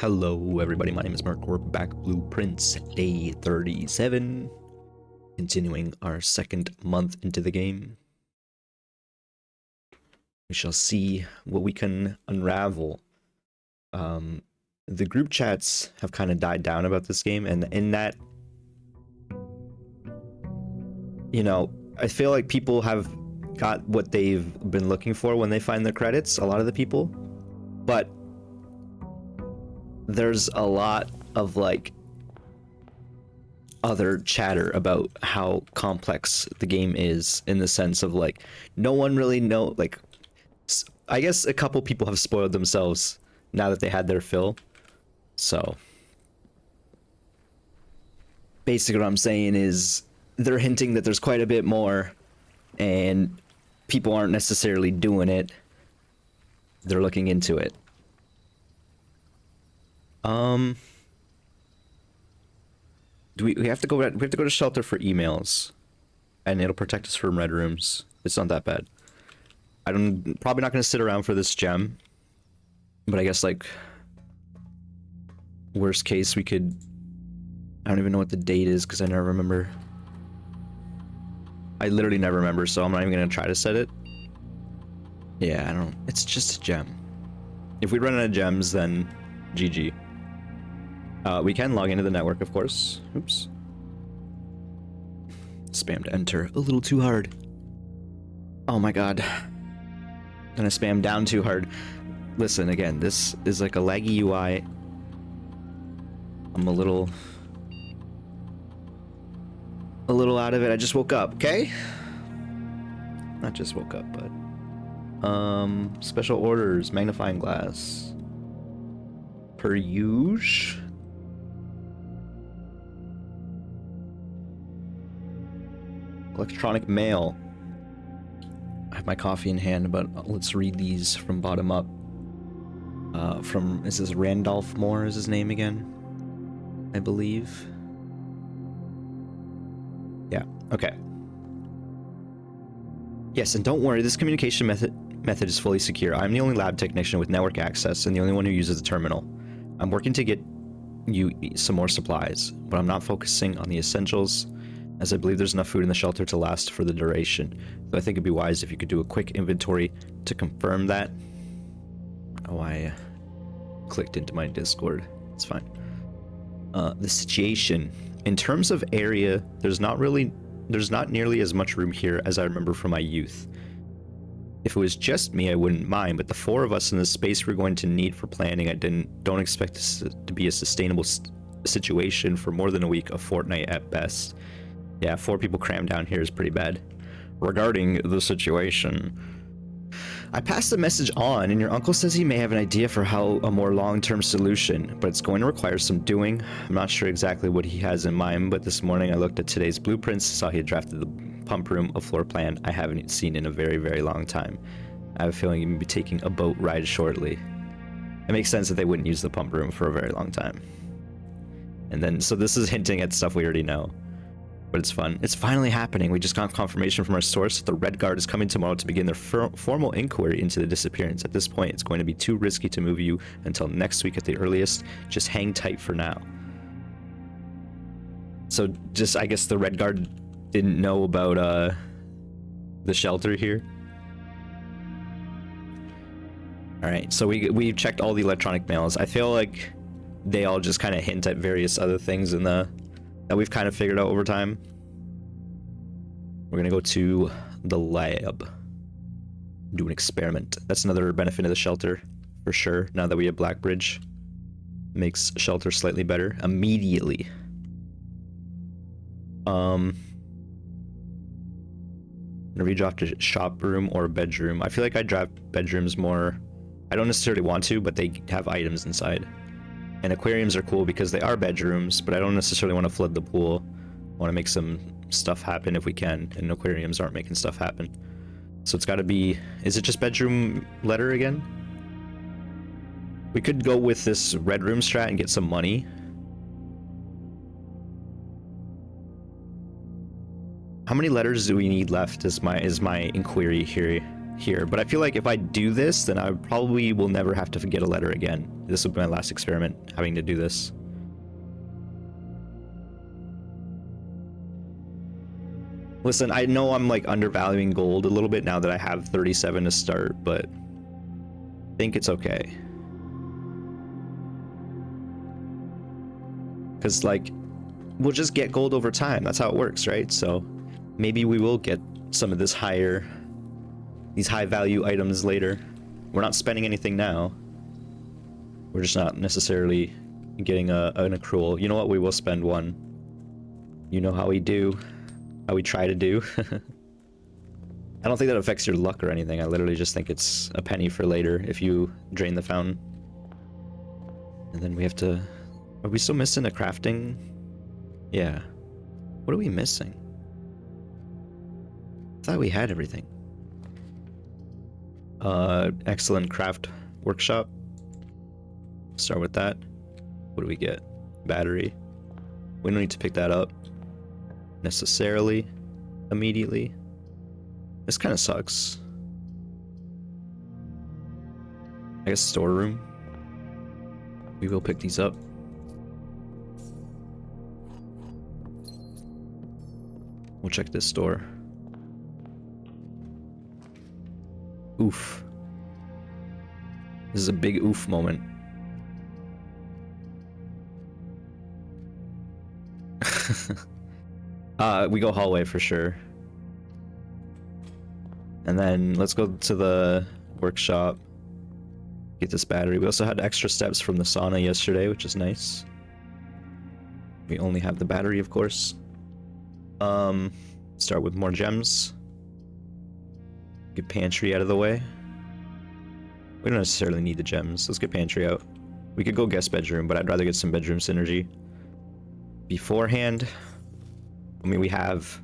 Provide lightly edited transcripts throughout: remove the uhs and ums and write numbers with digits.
Hello everybody, my name is Mark. We're back Blueprints, day 37. Continuing our second month into the game. We shall see what we can unravel. The group chats have kind of died down about this game, and in that, you know, I feel like people have got what they've been looking for when they find the credits, a lot of the people, but there's a lot of like other chatter about how complex the game is, in the sense of like no one really know, like I guess a couple people have spoiled themselves now that they had their fill. So basically what I'm saying is they're hinting that there's quite a bit more and people aren't necessarily doing it. They're looking into it. Do we have to go? We have to go to shelter for emails, and it'll protect us from red rooms. It's not that bad. I'm probably not gonna sit around for this gem, but I guess like worst case we could. I don't even know what the date is because I never remember. I literally never remember, so I'm not even gonna try to set it. Yeah, I don't. It's just a gem. If we run out of gems, then GG. We can log into the network, of course. Oops. Spammed enter a little too hard. Oh my god. And I spammed down too hard. Listen, again, this is like a laggy UI. I'm a little out of it. I just woke up, okay? Not just woke up, but special orders, magnifying glass. Per usual. Electronic mail. I have my coffee in hand, but let's read these from bottom up. Is this Randolph Moore is his name again? I believe. Yeah, okay. Yes, and don't worry, this communication method is fully secure. I'm the only lab technician with network access and the only one who uses the terminal. I'm working to get you some more supplies, but I'm not focusing on the essentials, as I believe there's enough food in the shelter to last for the duration. Though I think it'd be wise if you could do a quick inventory to confirm that. Oh, I clicked into my Discord. It's fine. The situation. In terms of area, there's not nearly as much room here as I remember from my youth. If it was just me, I wouldn't mind, but the four of us in the space we're going to need for planning, I don't expect this to be a sustainable situation for more than a week, a fortnight at best. Yeah, 4 people crammed down here is pretty bad. Regarding the situation, I passed the message on, and your uncle says he may have an idea for how a more long-term solution, but it's going to require some doing. I'm not sure exactly what he has in mind, but this morning I looked at today's blueprints, saw he had drafted the pump room, a floor plan I haven't seen in a very, very long time. I have a feeling he may be taking a boat ride shortly. It makes sense that they wouldn't use the pump room for a very long time. And then, so this is hinting at stuff we already know. But it's fun. It's finally happening. We just got confirmation from our source that the Red Guard is coming tomorrow to begin their formal inquiry into the disappearance. At this point, it's going to be too risky to move you until next week at the earliest. Just hang tight for now. So just, I guess the Red Guard didn't know about the shelter here. Alright, so we checked all the electronic mails. I feel like they all just kind of hint at various other things in the that we've kind of figured out over time. We're gonna go to the lab, do an experiment. That's another benefit of the shelter, for sure. Now that we have Blackbridge, makes shelter slightly better immediately. Gonna redraft a shop room or a bedroom. I feel like I draft bedrooms more. I don't necessarily want to, but they have items inside. And aquariums are cool because they are bedrooms, but I don't necessarily want to flood the pool. I want to make some stuff happen if we can, and aquariums aren't making stuff happen. So it's got to be... Is it just bedroom letter again? We could go with this red room strat and get some money. How many letters do we need left is my inquiry here. here, but I feel like if I do this, then I probably will never have to get a letter again. This will be my last experiment having to do this. Listen, I know I'm like undervaluing gold a little bit now that I have 37 to start, but I think it's okay. Because like, we'll just get gold over time. That's how it works, right? So maybe we will get some of these high value items later. We're not spending anything now. We're just not necessarily getting an accrual. You know what? We will spend one. You know how we do. How we try to do. I don't think that affects your luck or anything. I literally just think it's a penny for later if you drain the fountain. And then we have to... Are we still missing a crafting? Yeah. What are we missing? I thought we had everything. Excellent craft workshop. Start with that. What do we get? Battery. We don't need to pick that up necessarily immediately. This kind of sucks. I guess storeroom. We will pick these up. We'll check this store. Oof. This is a big oof moment. We go hallway for sure. And then let's go to the workshop. Get this battery. We also had extra steps from the sauna yesterday, which is nice. We only have the battery, of course. Start with more gems. Get pantry out of the way. We don't necessarily need the gems. Let's get pantry out. We could go guest bedroom, but I'd rather get some bedroom synergy beforehand. I mean, we have,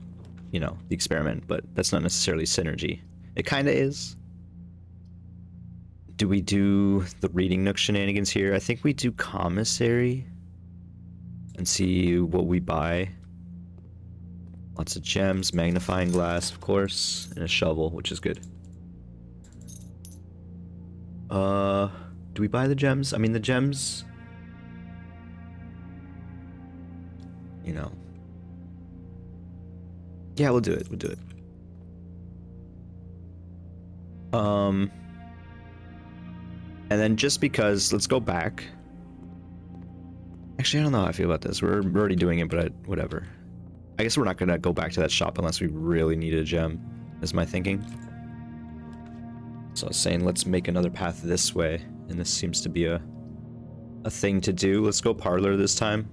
you know, the experiment, but that's not necessarily synergy. It kind of is. Do we do the reading nook shenanigans here? I think we do commissary and see what we buy. Lots of gems, magnifying glass, of course, and a shovel, which is good. Do we buy the gems? I mean, the gems, you know. Yeah, we'll do it. We'll do it. And then just because, let's go back. Actually, I don't know how I feel about this. We're already doing it, but whatever. I guess we're not gonna go back to that shop unless we really need a gem, is my thinking. So I was saying, let's make another path this way, and this seems to be a thing to do. Let's go parlor this time.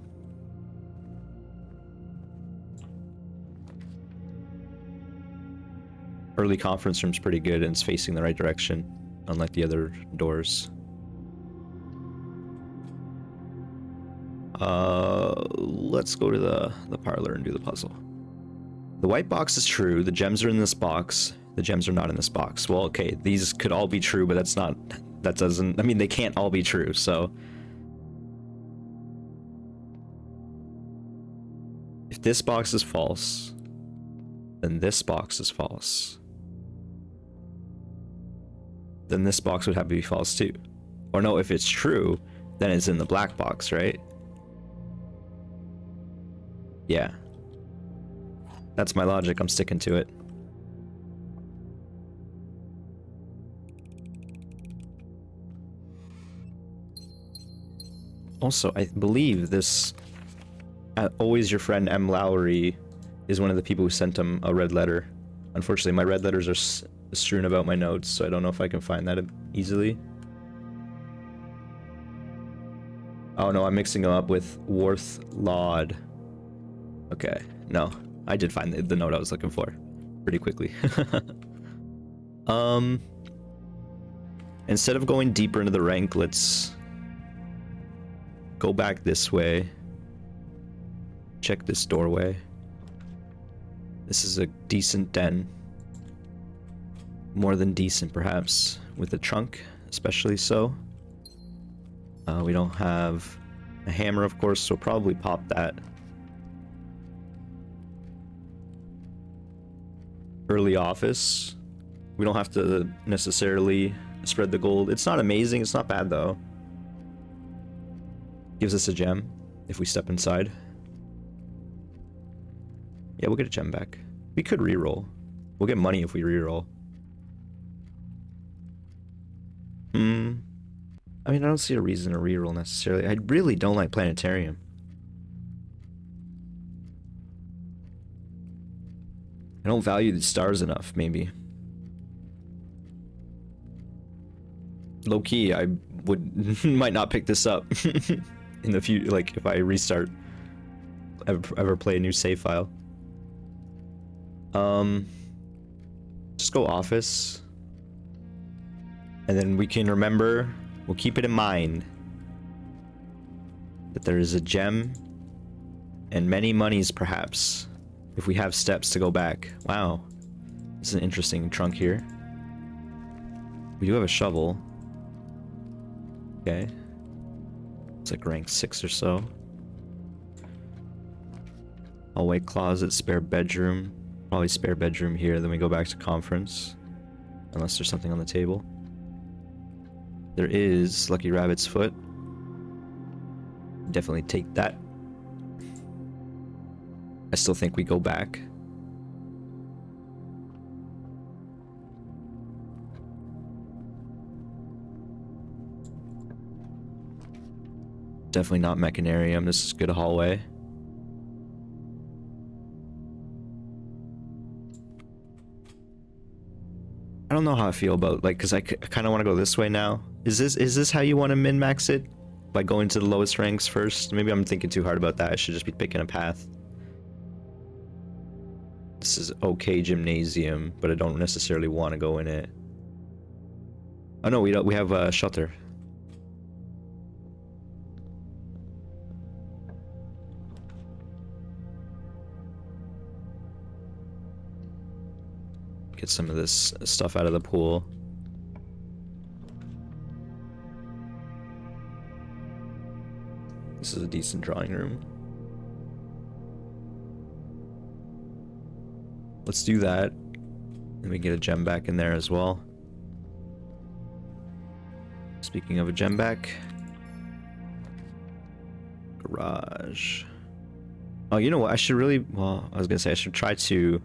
Early conference room's pretty good and it's facing the right direction, unlike the other doors. Let's go to the parlor and do the puzzle. The white box is true. The gems are in this box. The gems are not in this box. Well, okay, these could all be true, but that's not... That doesn't... I mean, they can't all be true, so... If this box is false, then this box is false. Then this box would have to be false too. Or no, if it's true, then it's in the black box, right? Yeah. That's my logic. I'm sticking to it. Also, I believe this Always Your Friend M. Lowry is one of the people who sent him a red letter. Unfortunately, my red letters are strewn about my notes, so I don't know if I can find that easily. Oh no, I'm mixing them up with Worth Laud. Okay, no, I did find the note I was looking for pretty quickly. Instead of going deeper into the rank, let's go back this way. Check this doorway. This is a decent den. More than decent, perhaps, with a trunk, especially so. We don't have a hammer, of course, so probably pop that. Early office. We don't have to necessarily spread the gold. It's not amazing. It's not bad, though. Gives us a gem if we step inside. Yeah, we'll get a gem back. We could reroll. We'll get money if we reroll. I mean, I don't see a reason to reroll necessarily. I really don't like Planetarium. I don't value the stars enough, maybe. Low key, I would might not pick this up in the future. Like if I restart, ever play a new save file. Just go office, and then we can remember. We'll keep it in mind that there is a gem and many monies, perhaps, if we have steps to go back. Wow, this is an interesting trunk here. We do have a shovel. Okay. It's like rank 6 or so. Hallway closet, spare bedroom. Probably spare bedroom here, then we go back to conference. Unless there's something on the table. There is Lucky Rabbit's foot. Definitely take that. I still think we go back. Definitely not Mechanarium. This is good hallway. I don't know how I feel about, like, because I kind of want to go this way now. Is this how you want to min-max it? By going to the lowest ranks first? Maybe I'm thinking too hard about that. I should just be picking a path. This is okay gymnasium, but I don't necessarily want to go in it. Oh no, we don't. We have a shelter. Get some of this stuff out of the pool. This is a decent drawing room. Let's do that. And we get a gem back in there as well. Speaking of a gem back. Garage. Oh, you know what? I should really... Well, I was gonna say I should try to...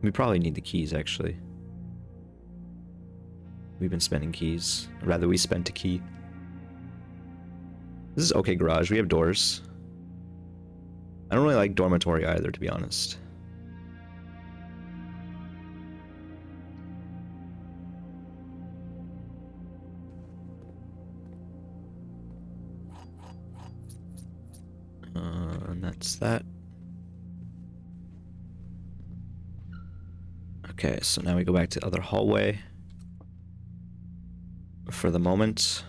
We probably need the keys, actually. We've been spending keys. Or rather, we spent a key. This is okay garage. We have doors. I don't really like dormitory either, to be honest. And that's that. Okay, so now we go back to the other hallway. For the moment.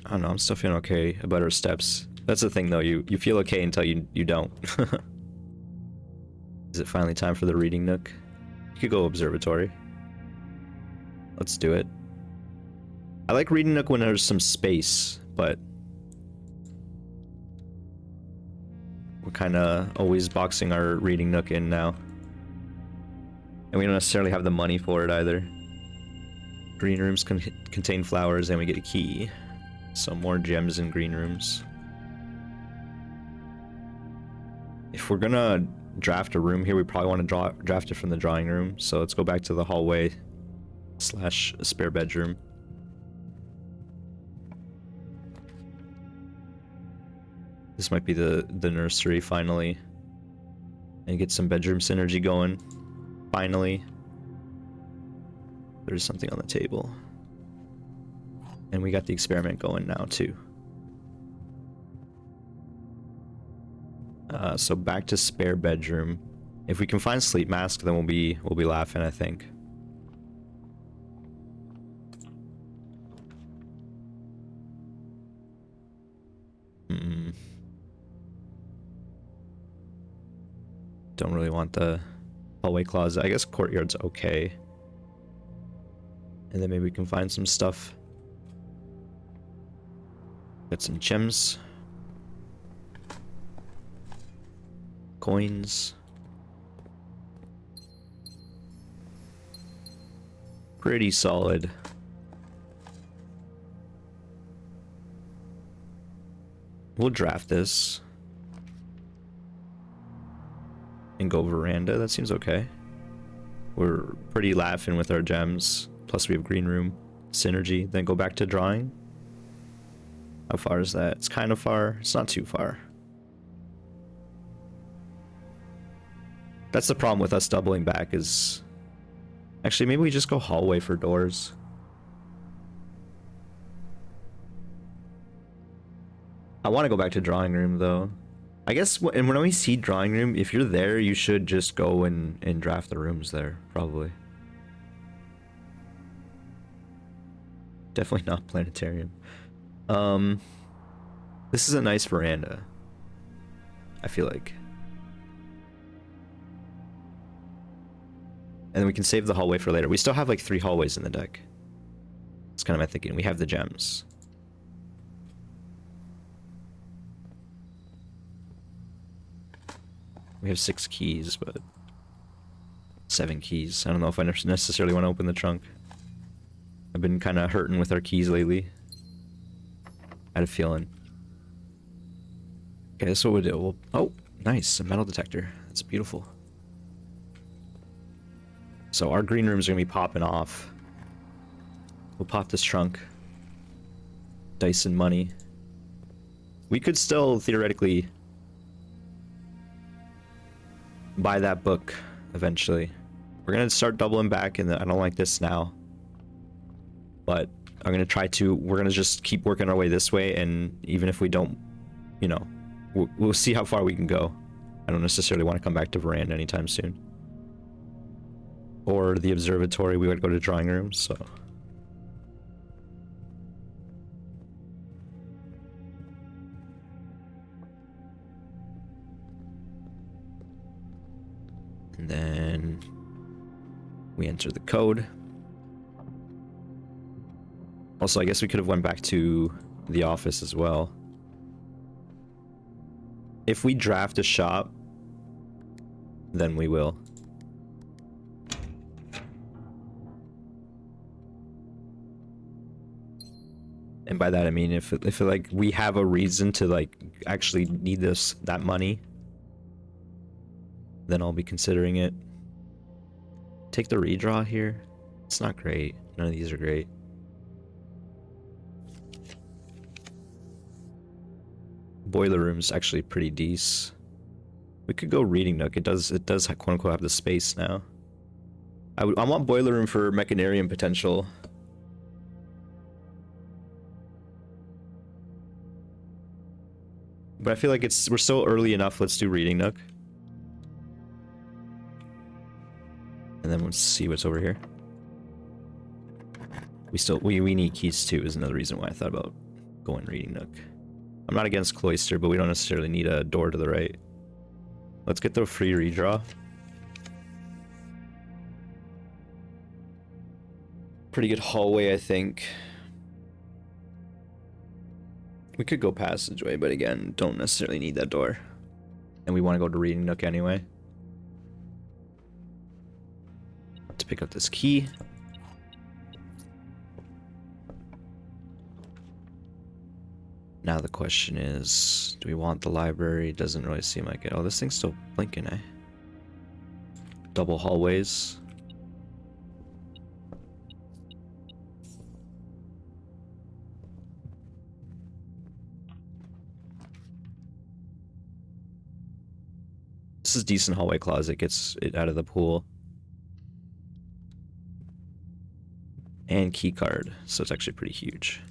I don't know, I'm still feeling okay about our steps. That's the thing though, you feel okay until you don't. Is it finally time for the reading nook? You could go observatory. Let's do it. I like reading nook when there's some space, but we're kind of always boxing our reading nook in now. And we don't necessarily have the money for it either. Green rooms contain flowers and we get a key. So more gems in green rooms. If we're gonna draft a room here, we probably want to draft it from the drawing room. So let's go back to the hallway / spare bedroom. This might be the nursery finally. And get some bedroom synergy going. Finally. There's something on the table. And we got the experiment going now too. So back to spare bedroom. If we can find sleep mask, then we'll be laughing, I think. Don't really want the hallway closet. I guess courtyard's okay. And then maybe we can find some stuff. Get some gems. Coins. Pretty solid. We'll draft this. And go veranda. That seems okay. We're pretty laughing with our gems. Plus we have green room. Synergy. Then go back to drawing. How far is that? It's kind of far. It's not too far. That's the problem with us doubling back is... Actually, maybe we just go hallway for doors. I want to go back to drawing room, though. I guess and when we see drawing room, if you're there, you should just go and draft the rooms there, probably. Definitely not planetarium. This is a nice veranda, I feel like. And then we can save the hallway for later. We still have like 3 hallways in the deck. That's kind of my thinking. We have the gems. We have 6 keys, but 7 keys. I don't know if I necessarily want to open the trunk. I've been kind of hurting with our keys lately. I had a feeling. Okay, that's what we'll do. We'll, oh, nice. A metal detector. That's beautiful. So our green room's gonna be popping off. We'll pop this trunk. Dyson money. We could still theoretically buy that book eventually. We're gonna start doubling back, and I don't like this now. But I'm gonna try to. We're gonna just keep working our way this way, and even if we don't, you know, we'll see how far we can go. I don't necessarily want to come back to veranda anytime soon. Or the observatory, we would go to drawing rooms, so. And then we enter the code. Also, I guess we could have went back to the office as well. If we draft a shop, then we will. And by that I mean if like we have a reason to like actually need that money, then I'll be considering it. Take the redraw here. It's not great. None of these are great. Boiler room's actually pretty decent. We could go reading nook. It does quote unquote have the space now. I want boiler room for mechanarium potential. But I feel like we're still early enough. Let's do reading nook. And then let's see what's over here. We need keys too, is another reason why I thought about going reading nook. I'm not against cloister, but we don't necessarily need a door to the right. Let's get the free redraw. Pretty good hallway, I think. We could go passageway, but again, don't necessarily need that door. And we want to go to reading nook anyway. Let's pick up this key. Now the question is, do we want the library? Doesn't really seem like it. Oh, this thing's still blinking, eh? Double hallways. This is decent hallway closet. Gets it out of the pool. And key card, so it's actually pretty huge.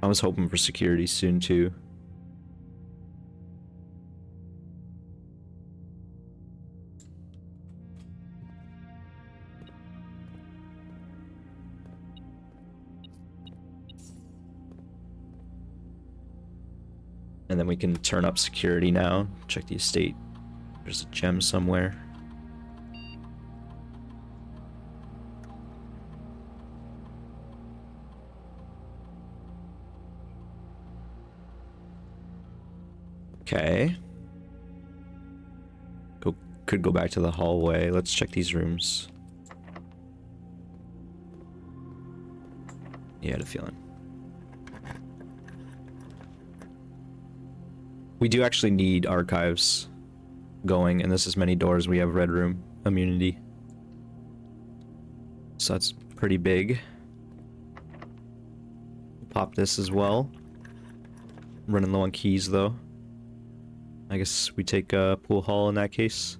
I was hoping for security soon too. And then we can turn up security now. Check the estate. There's a gem somewhere. Okay. Could go back to the hallway. Let's check these rooms. Yeah, I had a feeling. We do actually need archives going, and this is many doors. We have red room immunity. So that's pretty big. Pop this as well. Running low on keys though. I guess we take pool hall in that case.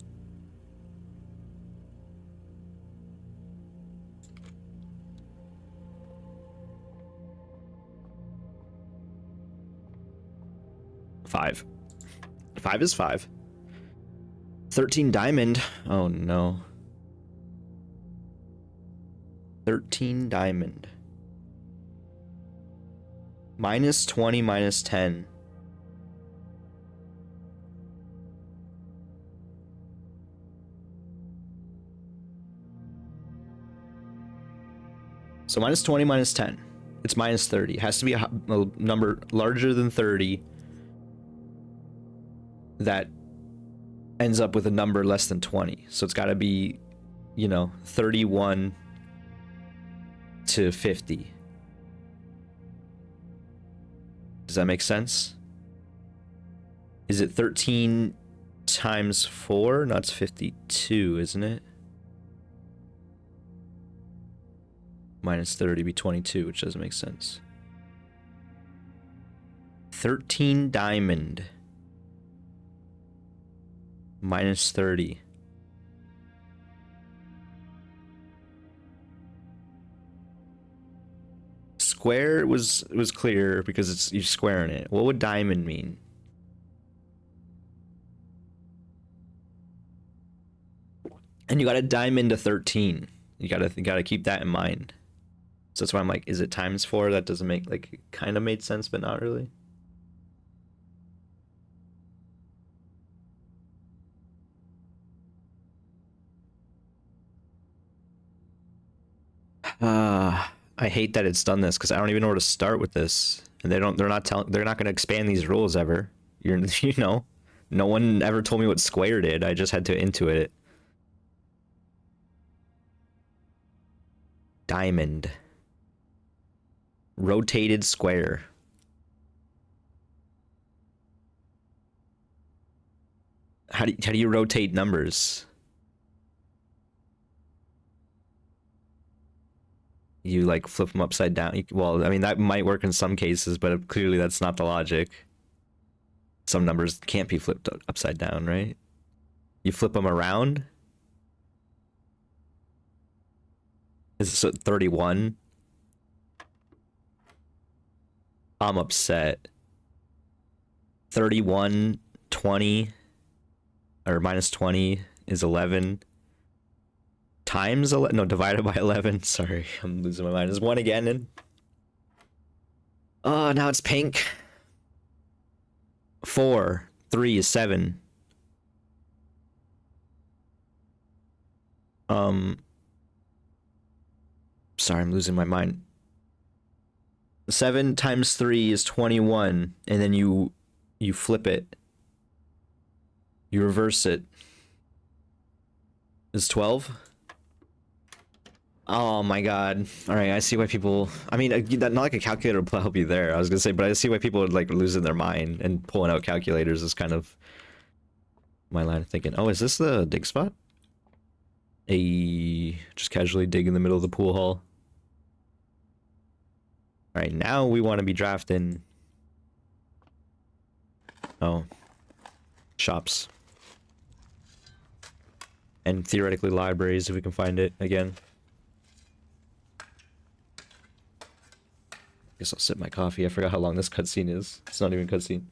Five. 5 is 5. 13 diamond. Oh no. 13 diamond. Minus 20, minus 10. So minus 20, minus 10. It's minus 30. It has to be a number larger than 30 that ends up with a number less than 20. So it's got to be, you know, 31 to 50. Does that make sense? Is it 13 times 4? No, it's 52, isn't it? Minus 30 be 22, which doesn't make sense. 13 diamond. Minus 30. Square was clear because it's you're squaring it. What would diamond mean? And you got a diamond to 13. You gotta keep that in mind. So that's why I'm like, is it times 4? That doesn't make, like, it kind of made sense, but not really. I hate that it's done this because I don't even know where to start with this, and they're not going to expand these rules ever. You know, no one ever told me what square did. I just had to intuit it. Diamond. Rotated square. How do you rotate numbers? You like flip them upside down. Well, I mean that might work in some cases, but clearly that's not the logic. Some numbers can't be flipped upside down, right? You flip them around. Is this 31? I'm upset. 31, 20, or minus 20 is 11. Times 11, no, divided by 11. Sorry, I'm losing my mind. Is 1 again in? Oh, now it's pink. 4, 3 is 7. Sorry, I'm losing my mind. 7 times 3 is 21, and then you flip it. You reverse it. Is 12? Oh my god. Alright, I see why people... I mean, not like a calculator will help you there, I was gonna say, but I see why people would like losing their mind, and pulling out calculators is kind of my line of thinking. Oh, is this the dig spot? Just casually dig in the middle of the pool hall. Alright, now we want to be drafting... Oh. Shops. And theoretically libraries if we can find it again. Guess I'll sip my coffee. I forgot how long this cutscene is. It's not even cutscene.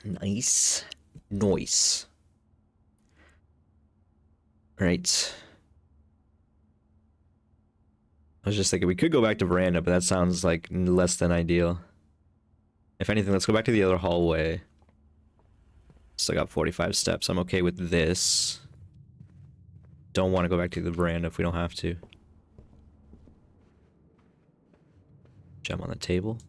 Nice. Nice. Right. I was just thinking we could go back to veranda, but that sounds like less than ideal. If anything, let's go back to the other hallway. Still got 45 steps. I'm okay with this. Don't want to go back to the veranda if we don't have to. Gem on the table.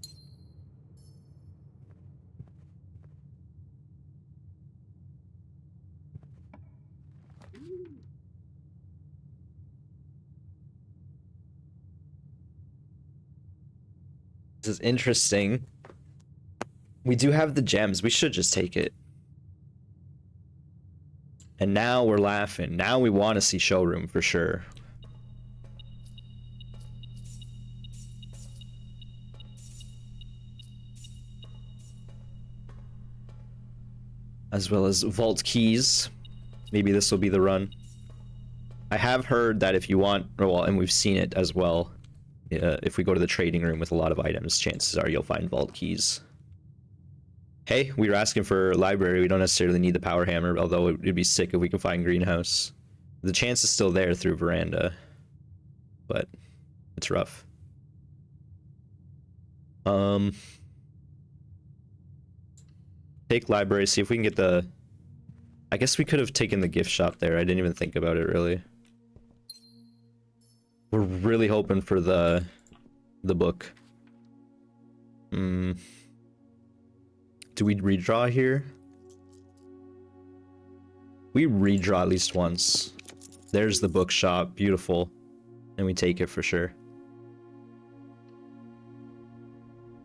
This is interesting. We do have the gems. We should just take it. And now we're laughing. Now we want to see showroom for sure. As well as vault keys. Maybe this will be the run. I have heard that if you want, well, and we've seen it as well, if we go to the trading room with a lot of items, chances are you'll find vault keys. Hey, we were asking for library. We don't necessarily need the power hammer, although it'd be sick if we can find greenhouse. The chance is still there through veranda, but it's rough. Take library, see if we can get the... I guess we could have taken the gift shop there. I didn't even think about it, really. We're really hoping for the book. Do we redraw here? We redraw at least once. There's the bookshop, beautiful. And we take it for sure.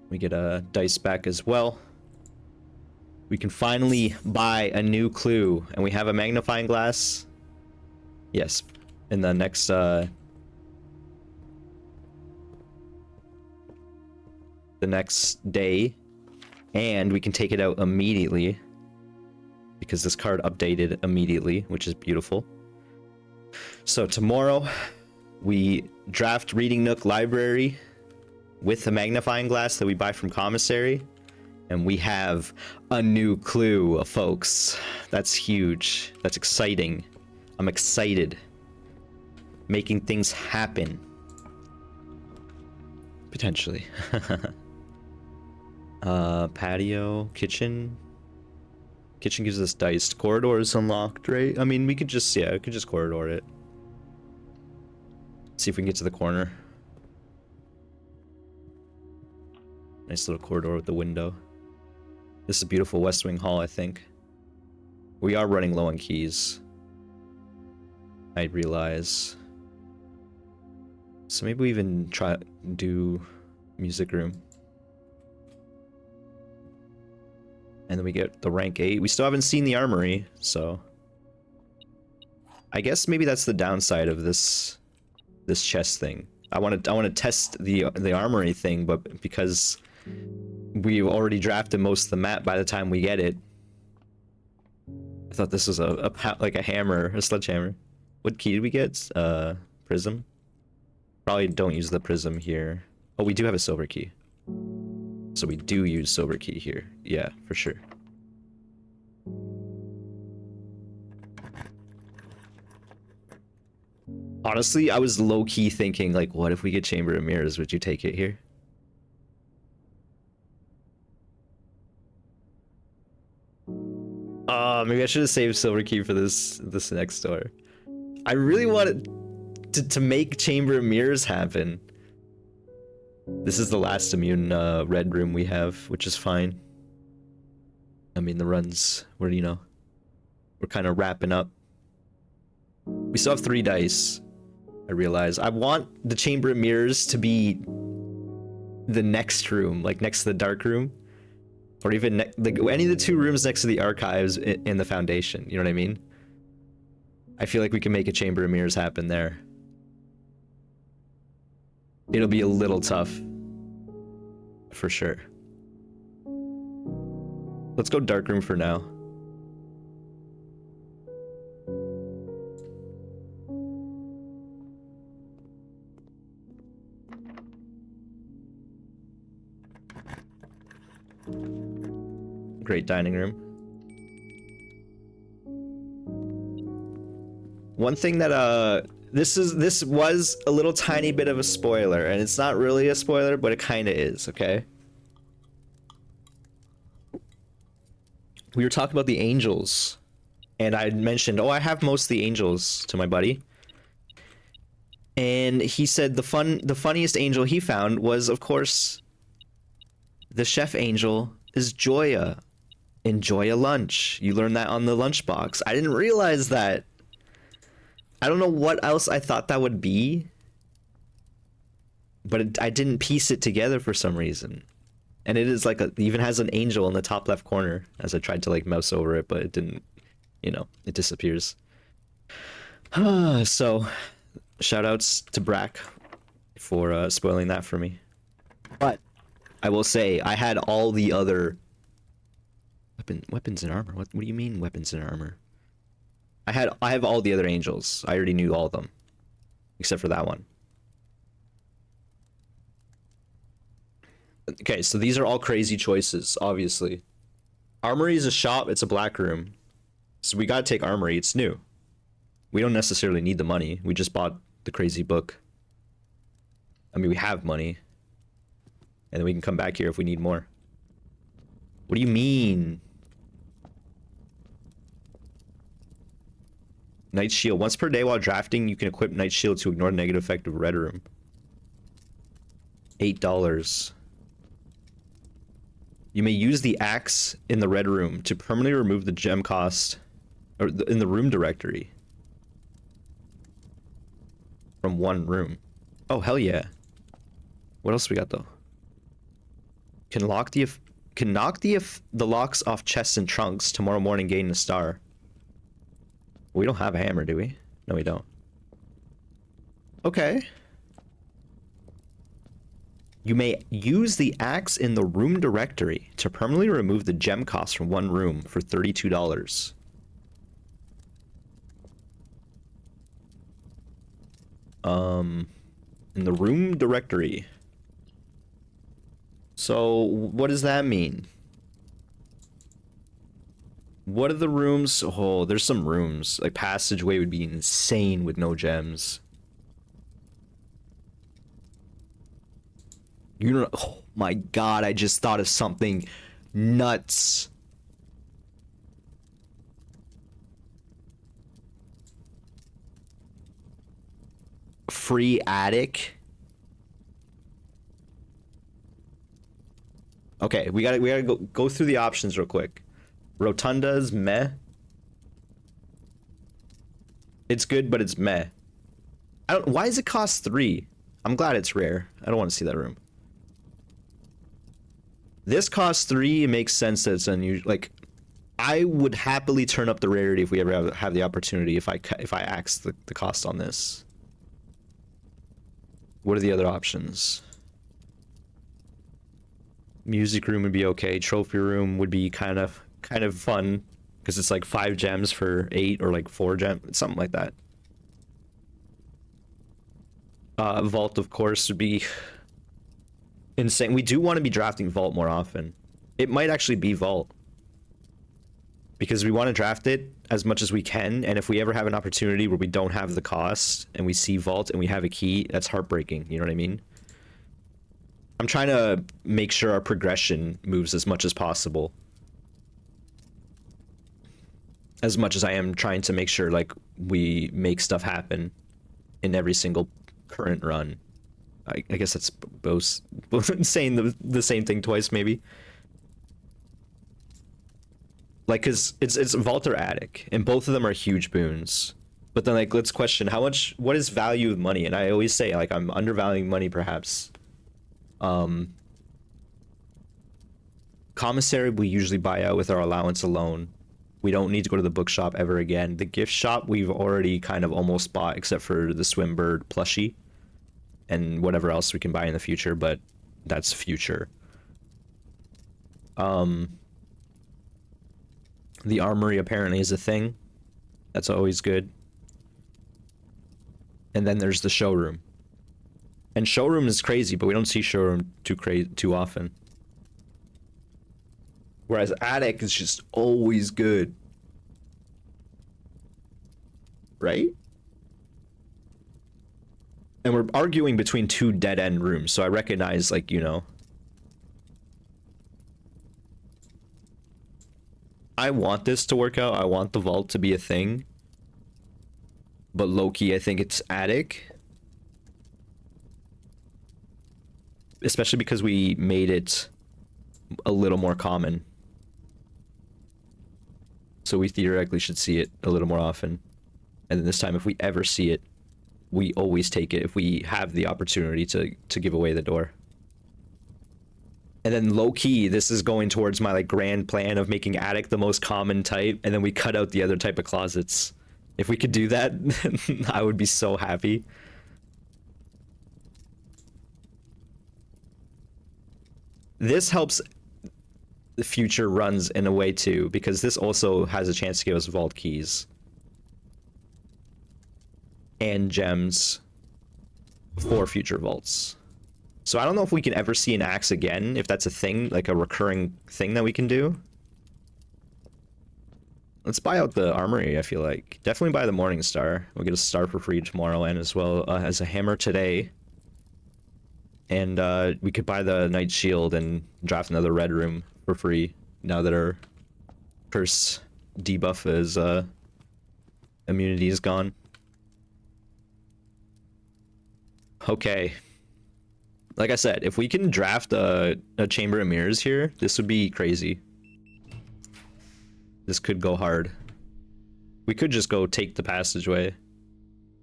We get a dice back as well. We can finally buy a new clue, and we have a magnifying glass. Yes, in the next the next day, and we can take it out immediately because this card updated immediately, which is beautiful. So tomorrow we draft Reading Nook Library with a magnifying glass that we buy from commissary. And we have a new clue, folks. That's huge. That's exciting. I'm excited. Making things happen. Potentially. Patio, kitchen. Kitchen gives us dice. Corridor is unlocked, right? I mean, we could just, yeah, we could just corridor it. See if we can get to the corner. Nice little corridor with the window. This is a beautiful West Wing Hall, I think. We are running low on keys. I realize. So maybe we even try do music room. And then we get the rank 8. We still haven't seen the armory, so I guess maybe that's the downside of this chest thing. I want to test the armory thing, but because we've already drafted most of the map by the time we get it. I thought this was like a hammer, a sledgehammer. What key did we get? Prism? Probably don't use the prism here. Oh, we do have a silver key. So we do use silver key here. Yeah, for sure. Honestly, I was low-key thinking, like, what if we get Chamber of Mirrors? Would you take it here? Maybe I should have saved silver key for this next door. I really wanted to make Chamber of Mirrors happen. This is the last immune red room we have, which is fine. I mean, the runs were, you know, we're kind of wrapping up. We still have 3 dice, I realize. I want the Chamber of Mirrors to be the next room, like next to the dark room. Or even like any of the 2 rooms next to the archives in the foundation. You know what I mean? I feel like we can make a Chamber of Mirrors happen there. It'll be a little tough. For sure. Let's go dark room for now. Great dining room. One thing that this was a little tiny bit of a spoiler, and it's not really a spoiler, but it kind of is, okay? We were talking about the angels, and I mentioned, oh, I have most of the angels to my buddy. And he said the funniest angel he found was, of course, the chef angel is Joya. Enjoy a lunch. You learned that on the lunchbox. I didn't realize that. I don't know what else I thought that would be. but I didn't piece it together for some reason. And it is like it even has an angel in the top left corner as I tried to like mouse over it, but it didn't, you know, it disappears. So, shout outs to Brack for spoiling that for me. But I will say I had all the other weapons and armor. What do you mean weapons and armor? I have all the other angels. I already knew all of them, except for that one. Okay, so these are all crazy choices, obviously. Armory is a shop, it's a black room. So we gotta take Armory, it's new. We don't necessarily need the money, we just bought the crazy book. I mean, we have money. And then we can come back here if we need more. What do you mean? Night Shield. Once per day while drafting, you can equip Night Shield to ignore the negative effect of Red Room. $8. You may use the axe in the Red Room to permanently remove the gem cost, or in the room directory, from one room. Oh, hell yeah. What else we got though? Can knock the locks off chests and trunks. Tomorrow morning gain a star. We don't have a hammer, do we? No, we don't. Okay. You may use the axe in the room directory to permanently remove the gem cost from one room for $32. In the room directory. So, what does that mean? What are the rooms? Oh, there's some rooms. Like, passageway would be insane with no gems. You know, oh my god, I just thought of something nuts. Free attic. Okay, we gotta go through the options real quick. Rotunda's meh. It's good, but it's meh. Why does it cost 3? I'm glad it's rare. I don't want to see that room. This costs 3. It makes sense that it's unusual. Like, I would happily turn up the rarity if we ever have the opportunity. If I axe the cost on this. What are the other options? Music room would be okay. Trophy room would be kind of fun because it's like 5 gems for 8 or like 4 gems, something like that. Vault, of course, would be insane. We do want to be drafting Vault more often. It might actually be Vault because we want to draft it as much as we can, and if we ever have an opportunity where we don't have the cost and we see Vault and we have a key, that's heartbreaking. You know what I mean? I'm trying to make sure our progression moves as much as possible. As much as I am trying to make sure, like, we make stuff happen in every single current run. I guess that's both saying the same thing twice, maybe. Like, cause it's Vault or Attic, and both of them are huge boons. But then, like, let's question what is value of money? And I always say, like, I'm undervaluing money, perhaps. Commissary we usually buy out with our allowance alone. We don't need to go to the bookshop ever again. The gift shop we've already kind of almost bought, except for the Swimbird plushie and whatever else we can buy in the future, but that's future. The armory apparently is a thing. That's always good. And then there's the showroom. And showroom is crazy, but we don't see showroom too often. Whereas attic is just always good. Right? And we're arguing between 2 dead-end rooms, so I recognize, like, you know. I want this to work out. I want the vault to be a thing. But low-key, I think it's attic. Especially because we made it a little more common. So we theoretically should see it a little more often. And then this time, if we ever see it, we always take it if we have the opportunity to give away the door. And then low key, this is going towards my like grand plan of making attic the most common type, and then we cut out the other type of closets. If we could do that, I would be so happy. This helps the future runs in a way too, because this also has a chance to give us vault keys and gems for future vaults. So I don't know if we can ever see an axe again, if that's a thing, like a recurring thing that we can do. Let's buy out the armory, I feel like. Definitely buy the Morning Star. We'll get a star for free tomorrow, and as well as a hammer today. And we could buy the Knight Shield and draft another red room for free, now that our curse debuff is, immunity is gone. Okay. Like I said, if we can draft a Chamber of Mirrors here, this would be crazy. This could go hard. We could just go take the passageway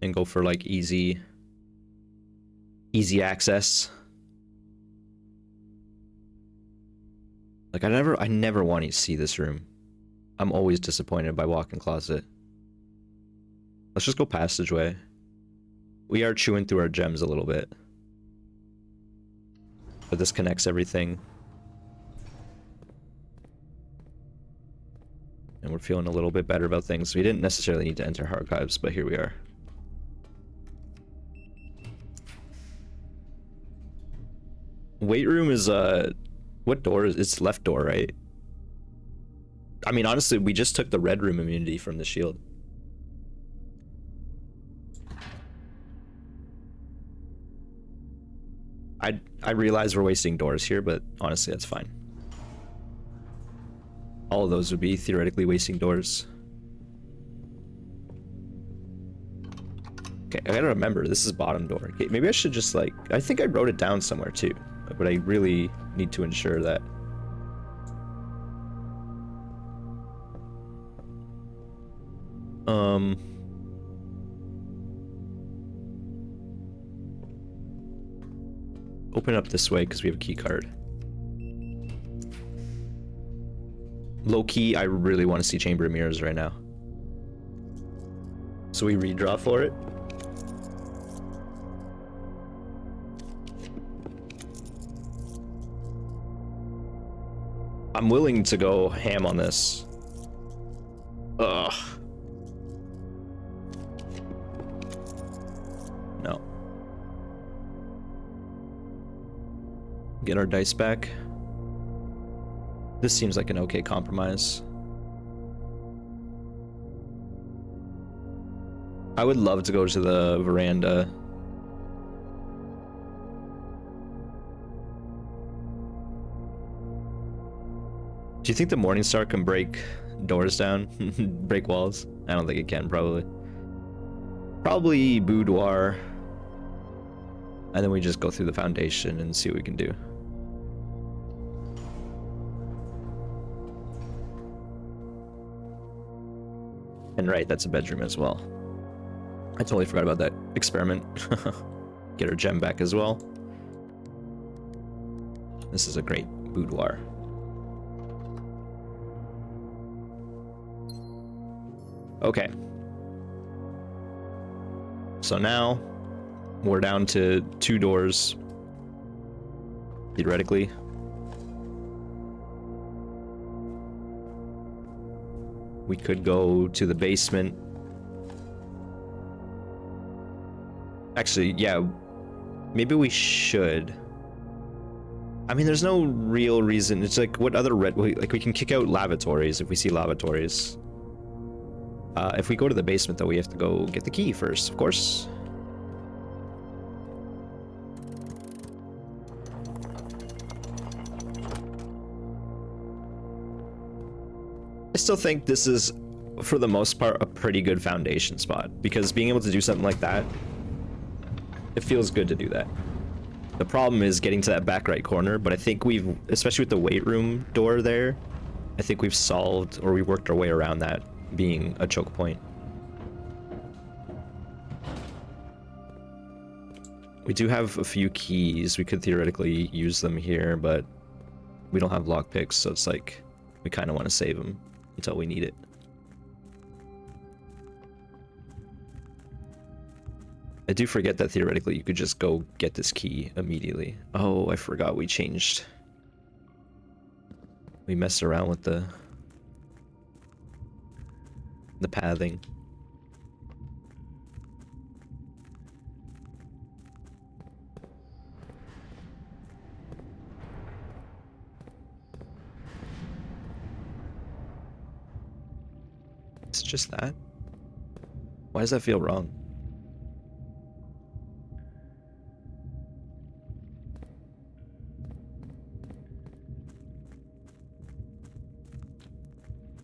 and go for like easy access. Like I never want to see this room. I'm always disappointed by walk-in closet. Let's just go passageway. We are chewing through our gems a little bit. But this connects everything. And we're feeling a little bit better about things. We didn't necessarily need to enter archives, but here we are. Weight room is, what door is it's left door, right? I mean, honestly, we just took the red room immunity from the shield. I realize we're wasting doors here, but honestly, that's fine. All of those would be theoretically wasting doors. Okay, I gotta remember, this is bottom door. Okay, maybe I should just like, I think I wrote it down somewhere too, but I really need to ensure that. Open up this way because we have a key card. Low key, I really want to see Chamber of Mirrors right now. So we redraw for it. I'm willing to go ham on this. Ugh. No. Get our dice back. This seems like an okay compromise. I would love to go to the veranda. Do you think the Morningstar can break doors down? Break walls? I don't think it can, probably. Probably boudoir. And then we just go through the foundation and see what we can do. And right, that's a bedroom as well. I totally forgot about that experiment. Get our gem back as well. This is a great boudoir. Okay. So now we're down to 2 doors. Theoretically. We could go to the basement. Actually, yeah. Maybe we should. I mean, there's no real reason. It's like, what other like, we can kick out lavatories if we see lavatories. If we go to the basement, though, we have to go get the key first, of course. I still think this is, for the most part, a pretty good foundation spot, because being able to do something like that, it feels good to do that. The problem is getting to that back right corner, but I think we've, especially with the weight room door there, I think we've solved, or we've worked our way around that being a choke point. We do have a few keys. We could theoretically use them here, but we don't have lockpicks, so it's like we kind of want to save them until we need it. I do forget that theoretically you could just go get this key immediately. Oh, I forgot we changed. We messed around with the pathing. It's just that. Why does that feel wrong?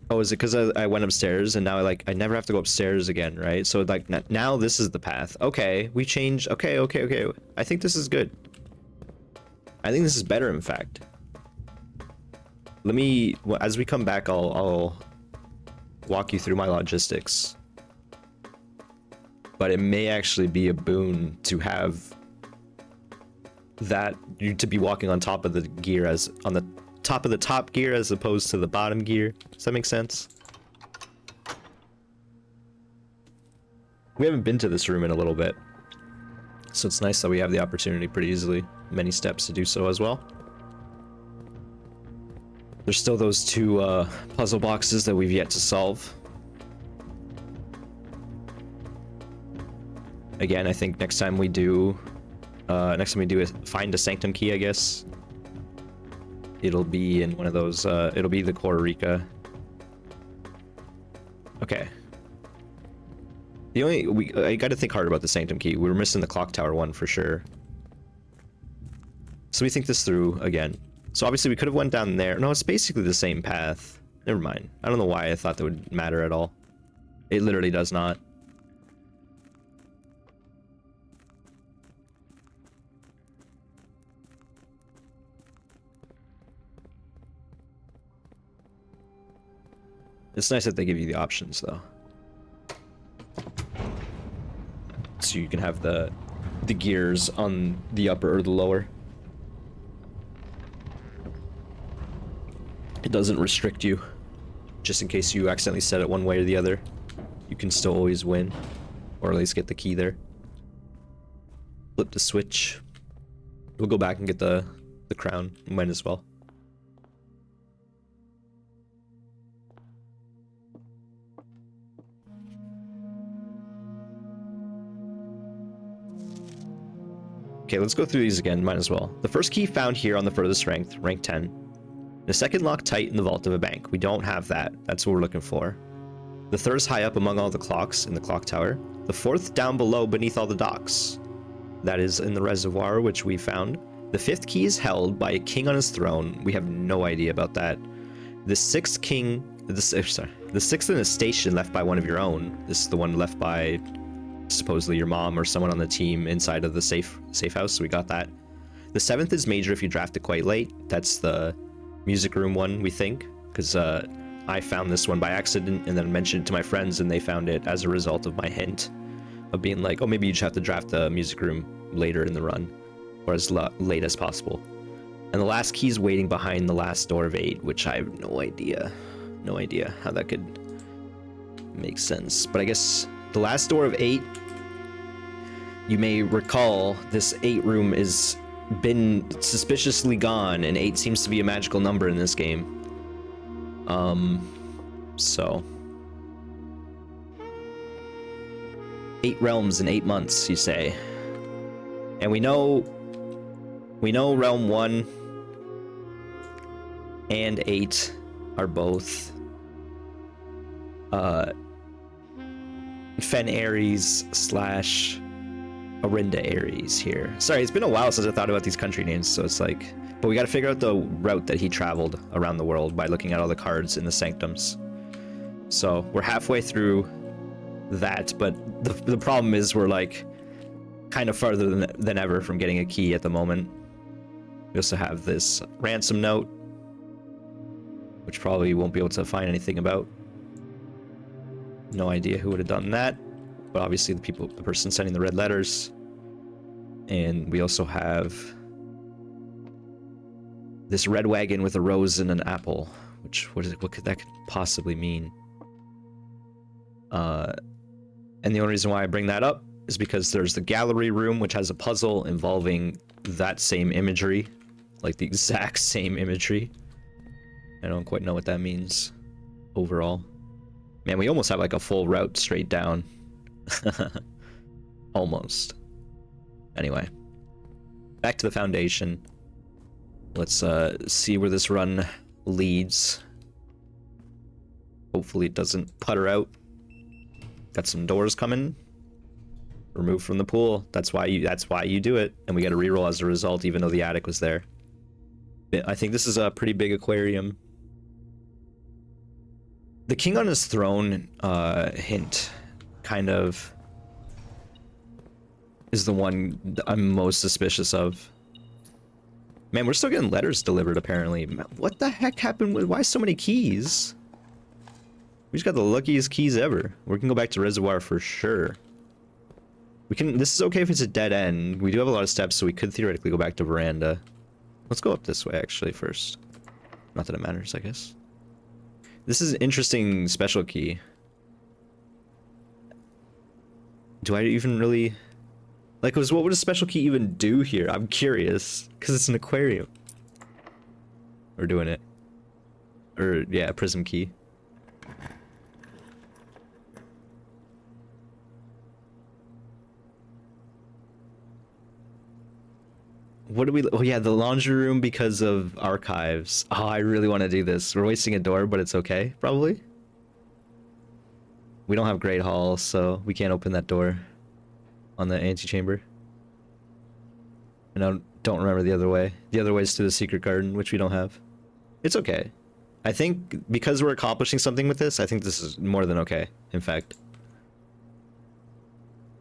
Oh, is it because I went upstairs and now I never have to go upstairs again, right? So like now this is the path. Okay, we changed. Okay. I think this is good. I think this is better, in fact. Let me, as we come back, I'll walk you through my logistics. But it may actually be a boon to have that, you to be walking on top of the gear, as on the top of the top gear as opposed to the bottom gear. Does that make sense? We haven't been to this room in a little bit, so it's nice that we have the opportunity pretty easily, many steps to do so as well. There's still those two puzzle boxes that we've yet to solve. Again, I think next time we do find a sanctum key, I guess it'll be in one of those, it'll be the Kororika. Okay. I gotta think hard about the sanctum key. We were missing the clock tower one for sure. So we think this through again. So obviously we could have went down there. No, it's basically the same path. Never mind. I don't know why I thought that would matter at all. It literally does not. It's nice that they give you the options, though. So you can have the gears on the upper or the lower. It doesn't restrict you. Just in case you accidentally set it one way or the other, you can still always win. Or at least get the key there. Flip the switch. We'll go back and get the crown. Might as well. Okay, let's go through these again, might as well. The first key found here on the furthest rank 10. The second locked tight in the vault of a bank. We don't have that. That's what we're looking for. The third is high up among all the clocks in the clock tower. The fourth down below beneath all the docks. That is in the reservoir, which we found. The fifth key is held by a king on his throne. We have no idea about that. The sixth the sixth in a station left by one of your own. This is the one left by supposedly your mom or someone on the team inside of the safe house, so we got that. The seventh is major if you draft it quite late. That's the music room one, we think, because I found this one by accident and then mentioned it to my friends, and they found it as a result of my hint of being like, oh, maybe you just have to draft the music room later in the run, or as late as possible. And the last key is waiting behind the last door of 8, which I have no idea how that could make sense. But I guess the last door of 8, you may recall this 8 room is been suspiciously gone, and 8 seems to be a magical number in this game. So 8 realms in 8 months, you say. And we know realm 1 and 8 are both Fen Ares / Orinda Ares here. Sorry, it's been a while since I thought about these country names, so it's like, but we got to figure out the route that he traveled around the world by looking at all the cards in the sanctums. So we're halfway through that, but the problem is we're like kind of farther than ever from getting a key at the moment. We also have this ransom note, which probably won't be able to find anything about. No idea who would have done that, but obviously the person sending the red letters. And we also have this red wagon with a rose and an apple. What could that possibly mean? And the only reason why I bring that up is because there's the gallery room, which has a puzzle involving that same imagery, like the exact same imagery. I don't quite know what that means overall. Man, we almost have like a full route straight down. Almost. Anyway, back to the foundation. Let's see where this run leads. Hopefully it doesn't putter out. Got some doors coming. Removed from the pool. That's why you do it. And we got a reroll as a result, even though the attic was there. I think this is a pretty big aquarium. The king on his throne hint kind of is the one I'm most suspicious of. Man, we're still getting letters delivered apparently. What the heck happened with why so many keys? We just got the luckiest keys ever. We can go back to Reservoir for sure. We can. This is okay if it's a dead end. We do have a lot of steps, so we could theoretically go back to Veranda. Let's go up this way actually first. Not that it matters, I guess. This is an interesting special key. Do I even really... Like, what would a special key even do here? I'm curious. Because it's an aquarium. We're doing it. Or, yeah, a prism key. What do we... Oh, yeah, the laundry room because of archives. Oh, I really want to do this. We're wasting a door, but it's okay, probably. We don't have Great Hall, so we can't open that door on the antechamber. And I don't remember the other way. The other way is to the secret garden, which we don't have. It's okay. I think because we're accomplishing something with this, I think this is more than okay, in fact.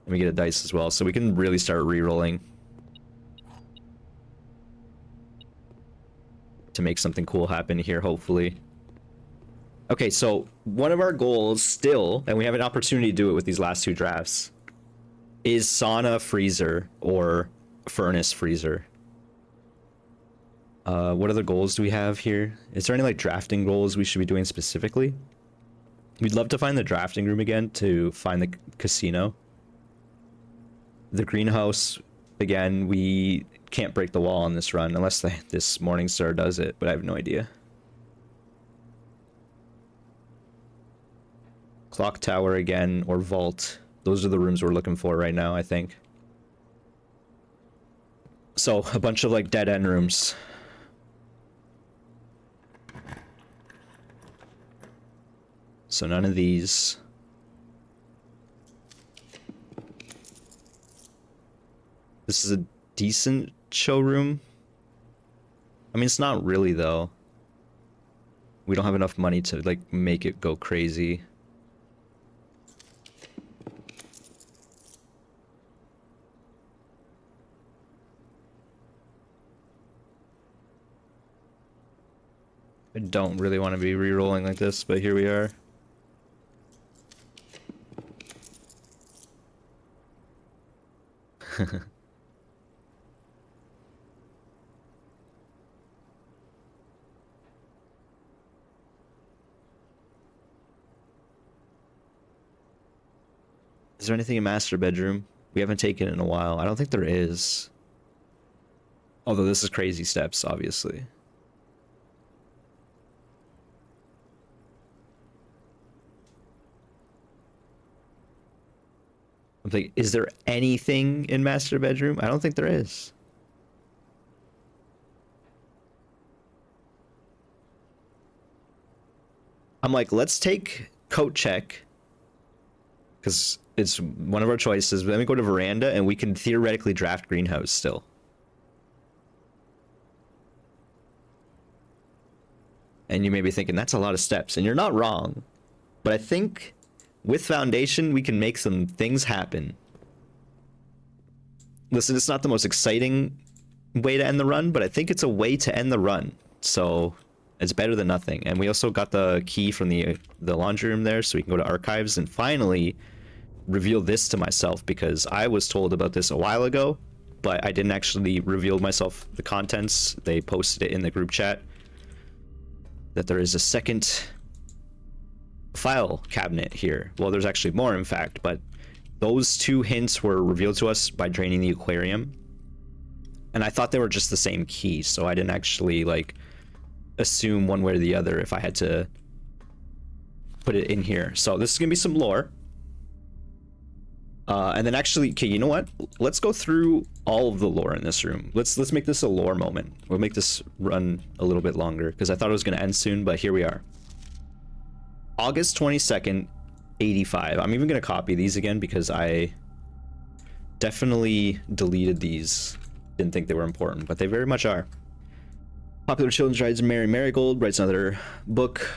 Let me get a dice as well, so we can really start re-rolling. To make something cool happen here, hopefully. Okay, so one of our goals still, and we have an opportunity to do it with these last two drafts, is sauna freezer or furnace freezer. What other goals do we have here? Is there any like drafting goals we should be doing specifically? We'd love to find the drafting room again to find the casino. The greenhouse, again, we can't break the wall on this run unless this Morningstar does it, but I have no idea. Clock tower again, or vault. Those are the rooms we're looking for right now, I think. So, a bunch of like dead end rooms. So none of these. This is a decent showroom. I mean, it's not really though. We don't have enough money to like make it go crazy. I don't really want to be re-rolling like this, but here we are. Is there anything in master bedroom? We haven't taken it in a while. I don't think there is. Although this is crazy steps, obviously. I'm thinking, is there anything in master bedroom? I don't think there is. I'm like, let's take coat check. Because it's one of our choices. But then we go to Veranda and we can theoretically draft greenhouse still. And you may be thinking, that's a lot of steps. And you're not wrong. But I think with foundation, we can make some things happen. Listen, it's not the most exciting way to end the run, but I think it's a way to end the run. So it's better than nothing. And we also got the key from the laundry room there, so we can go to archives and finally reveal this to myself, because I was told about this a while ago, but I didn't actually reveal myself the contents. They posted it in the group chat that there is a second file cabinet here. Well, there's actually more, in fact, but those two hints were revealed to us by draining the aquarium. And I thought they were just the same key, so I didn't actually, like, assume one way or the other if I had to put it in here. So this is gonna be some lore. And then actually, okay, you know what? Let's go through all of the lore in this room. Let's make this a lore moment. We'll make this run a little bit longer because I thought it was gonna end soon, but here we are. August 22nd, 85. I'm even gonna copy these again because I definitely deleted these. Didn't think they were important, but they very much are. Popular children's writer Marion Marigold writes another book.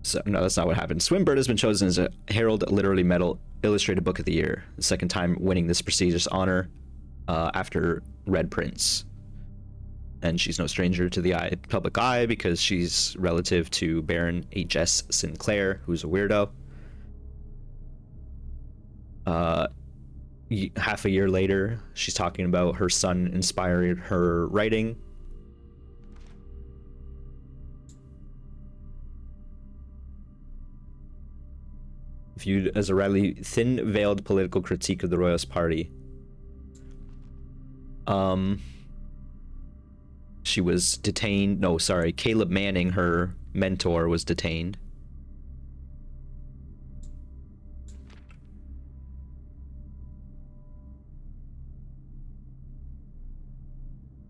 So, no, that's not what happened. Swinburne has been chosen as a Herald Literary Medal Illustrated Book of the Year, the second time winning this prestigious honor after Red Prince. And she's no stranger to the public eye because she's relative to Baron H.S. Sinclair, who's a weirdo. Half a year later, she's talking about her son inspired her writing. Viewed as a rather thin-veiled political critique of the Royalist Party. She was detained. No, sorry. Caleb Manning, her mentor, was detained.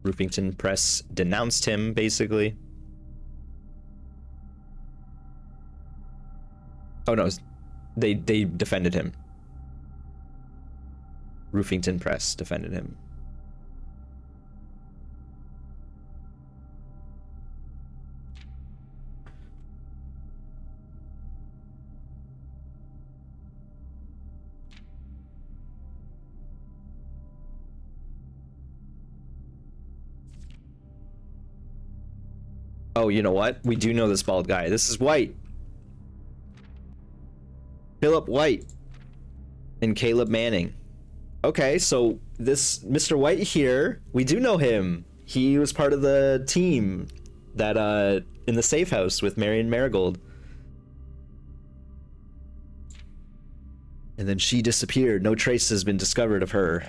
Roofington Press denounced him, basically. Oh no, they defended him. Roofington Press defended him. Oh, you know what? We do know this bald guy. This is White. Philip White and Caleb Manning. Okay, so this Mr. White here, we do know him. He was part of the team that in the safe house with Marion Marigold. And then she disappeared. No trace has been discovered of her.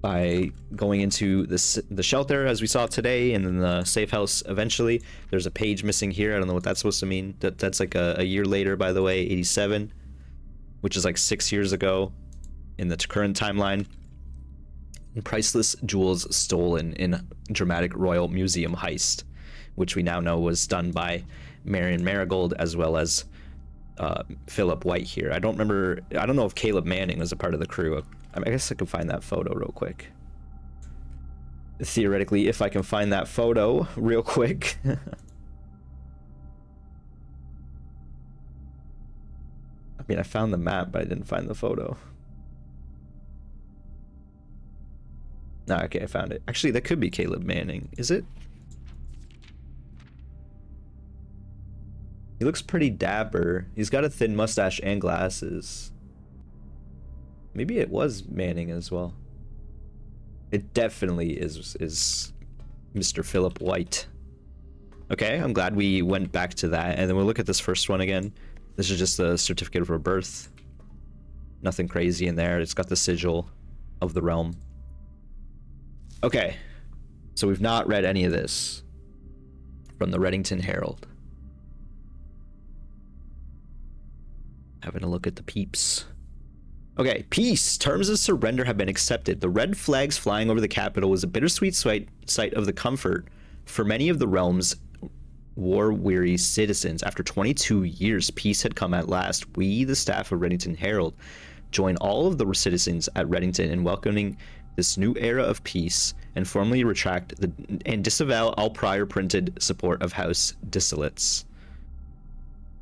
By going into the shelter as we saw today, and then the safe house eventually. There's a page missing here. I don't know what that's supposed to mean. That's like a year later, by the way, 87, which is like 6 years ago in the current timeline. And priceless jewels stolen in dramatic Royal Museum heist, which we now know was done by Marion Marigold as well as Philip White here. I don't know if Caleb Manning was a part of the crew. I guess I could find that photo real quick. Theoretically, if I can find that photo real quick. I mean, I found the map, but I didn't find the photo. Ah, okay, I found it. Actually, that could be Caleb Manning. Is it? He looks pretty dapper. He's got a thin mustache and glasses. Maybe it was Manning as well. It definitely is Mr. Philip White. Okay, I'm glad we went back to that. And then we'll look at this first one again. This is just the certificate of her birth. Nothing crazy in there. It's got the sigil of the realm. Okay, so we've not read any of this from the Reddington Herald. Having a look at the peeps. Okay, peace. Terms of surrender have been accepted. The red flags flying over the capital was a bittersweet sight of the comfort for many of the realm's war-weary citizens. After 22 years, peace had come at last. We, the staff of Reddington Herald, join all of the citizens at Reddington in welcoming this new era of peace and formally retract and disavow all prior printed support of House Dissolates.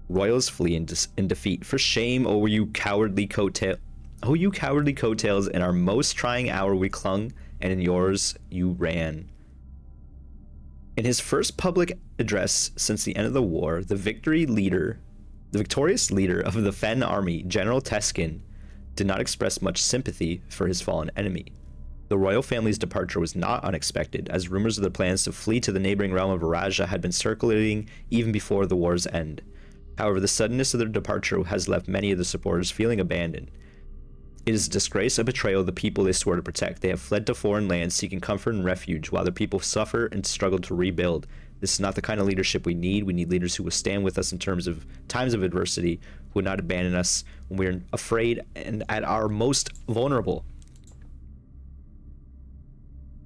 Royals flee in defeat. For shame, oh you cowardly coattails! In our most trying hour we clung, and in yours you ran. In his first public address since the end of the war, the victorious leader of the Fen army, General Teskin, did not express much sympathy for his fallen enemy. The royal family's departure was not unexpected, as rumors of their plans to flee to the neighboring realm of Araja had been circulating even before the war's end. However, the suddenness of their departure has left many of the supporters feeling abandoned. It is a disgrace, a betrayal of the people they swore to protect. They have fled to foreign lands seeking comfort and refuge, while their people suffer and struggle to rebuild. This is not the kind of leadership we need. We need leaders who will stand with us in terms of times of adversity, who would not abandon us when we're afraid and at our most vulnerable.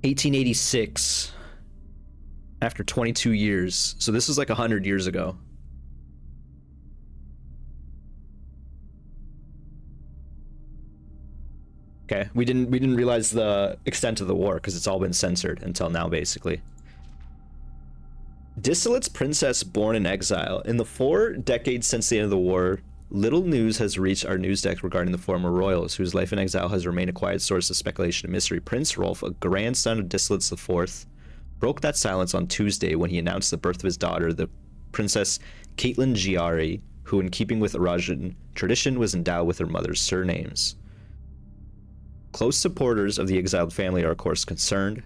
1886, after 22 years. So this was like 100 years ago. Okay, we didn't realize the extent of the war because it's all been censored until now, basically. Dissolite's princess born in exile. In the 4 decades since the end of the war, little news has reached our news desk regarding the former royals, whose life in exile has remained a quiet source of speculation and mystery. Prince Rolf, a grandson of Dissolite IV, broke that silence on Tuesday when he announced the birth of his daughter, the Princess Caitlin Giari, who, in keeping with Arajan tradition, was endowed with her mother's surnames. Close supporters of the exiled family are, of course, concerned,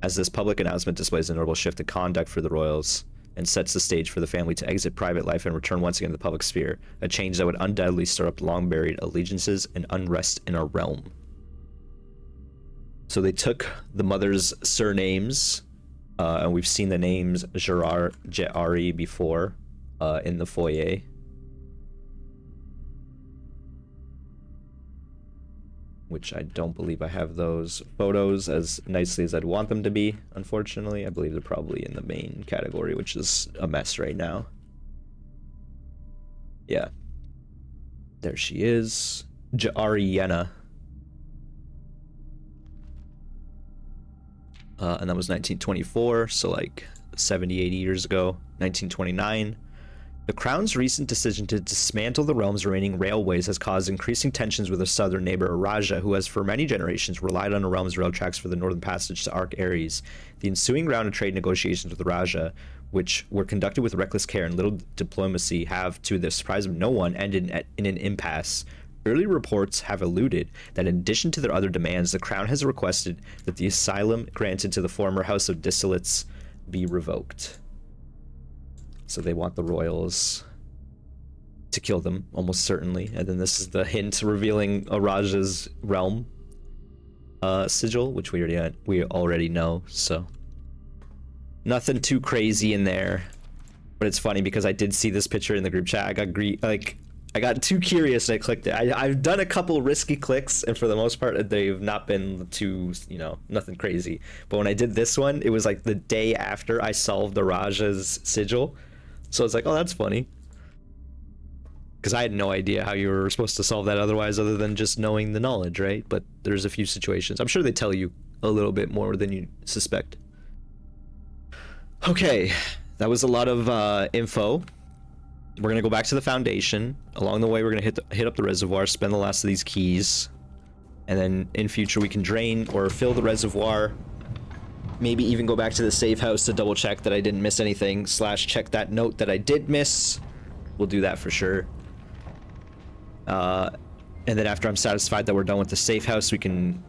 as this public announcement displays a notable shift in conduct for the royals and sets the stage for the family to exit private life and return once again to the public sphere, a change that would undoubtedly stir up long-buried allegiances and unrest in our realm. So they took the mother's surnames, and we've seen the names Giari before in the foyer. Which I don't believe I have those photos as nicely as I'd want them to be, unfortunately. I believe they're probably in the main category, which is a mess right now. Yeah. There she is. Giariena. And that was 1924, so like 70, 80 years ago. 1929. The Crown's recent decision to dismantle the realm's remaining railways has caused increasing tensions with their southern neighbor Araja, who has for many generations relied on the realm's rail tracks for the northern passage to Arc Ares. The ensuing round of trade negotiations with Araja, which were conducted with reckless care and little diplomacy, have, to the surprise of no one, ended in an impasse. Early reports have alluded that in addition to their other demands, the Crown has requested that the asylum granted to the former House of Dissolites be revoked. So they want the royals to kill them, almost certainly. And then this is the hint revealing Araja's realm sigil, which we already know. So nothing too crazy in there. But it's funny because I did see this picture in the group chat. I got too curious and I clicked it. I've done a couple risky clicks, and for the most part, they've not been too, nothing crazy. But when I did this one, it was like the day after I solved Araja's sigil. So it's like, oh, that's funny. Because I had no idea how you were supposed to solve that otherwise, other than just knowing the knowledge, right? But there's a few situations. I'm sure they tell you a little bit more than you suspect. Okay, that was a lot of info. We're gonna go back to the Foundation. Along the way, we're gonna hit up the reservoir, spend the last of these keys, and then in future we can drain or fill the reservoir. Maybe even go back to the safe house to double check that I didn't miss anything, / check that note that I did miss. We'll do that for sure. And then after I'm satisfied that we're done with the safe house, we can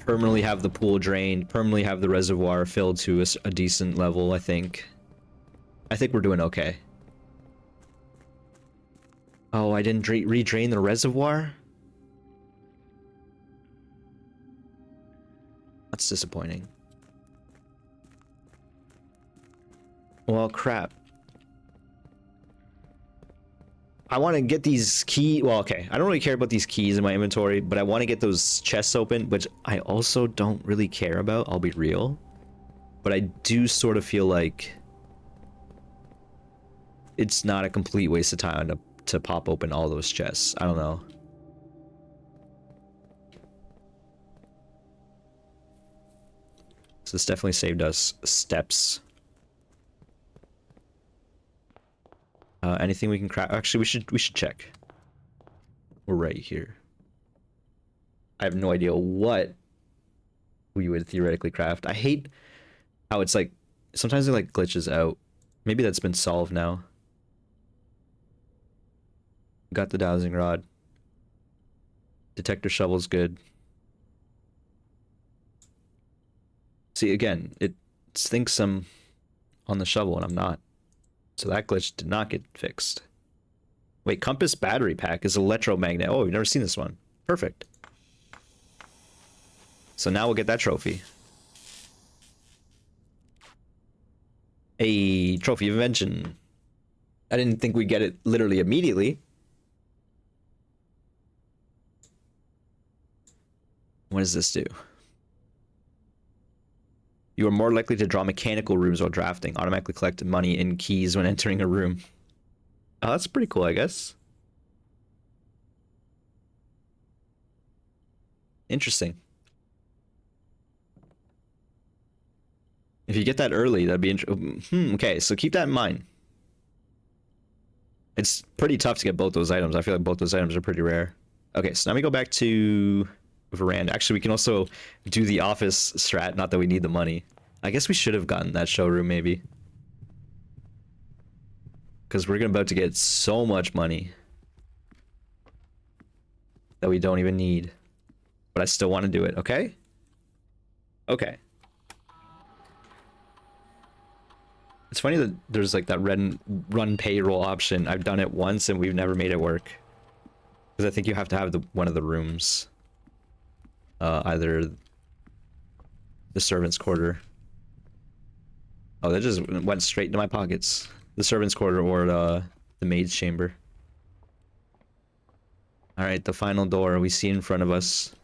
permanently have the pool drained, permanently have the reservoir filled to a decent level, I think. I think we're doing okay. Oh, I didn't re-drain the reservoir? That's disappointing. Well, crap. I want to get these keys. Well, okay. I don't really care about these keys in my inventory, but I want to get those chests open, which I also don't really care about. I'll be real. But I do sort of feel like it's not a complete waste of time to pop open all those chests. I don't know. So this definitely saved us steps. Anything we can craft? Actually, we should check. We're right here. I have no idea what we would theoretically craft. I hate how it's like sometimes it like glitches out. Maybe that's been solved now. Got the dowsing rod. Detector shovel's good. See, again, it thinks I'm on the shovel and I'm not. So that glitch did not get fixed. Wait, compass battery pack is electromagnet. Oh, we've never seen this one. Perfect. So now we'll get that trophy. A trophy of invention. I didn't think we'd get it literally immediately. What does this do? You are more likely to draw mechanical rooms while drafting. Automatically collect money in keys when entering a room. Oh, that's pretty cool, I guess. Interesting. If you get that early, that'd be interesting. Okay, so keep that in mind. It's pretty tough to get both those items. I feel like both those items are pretty rare. Okay, so now we go back to veranda. Actually, we can also do the office strat, not that we need the money. I guess we should have gotten that showroom, maybe. Because we're about to get so much money that we don't even need. But I still want to do it, okay? Okay. It's funny that there's like that run payroll option. I've done it once and we've never made it work. Because I think you have to have one of the rooms. Either the servants' quarter. Oh, that just went straight into my pockets. The servants' quarter or the maid's chamber. Alright, the final door we see in front of us.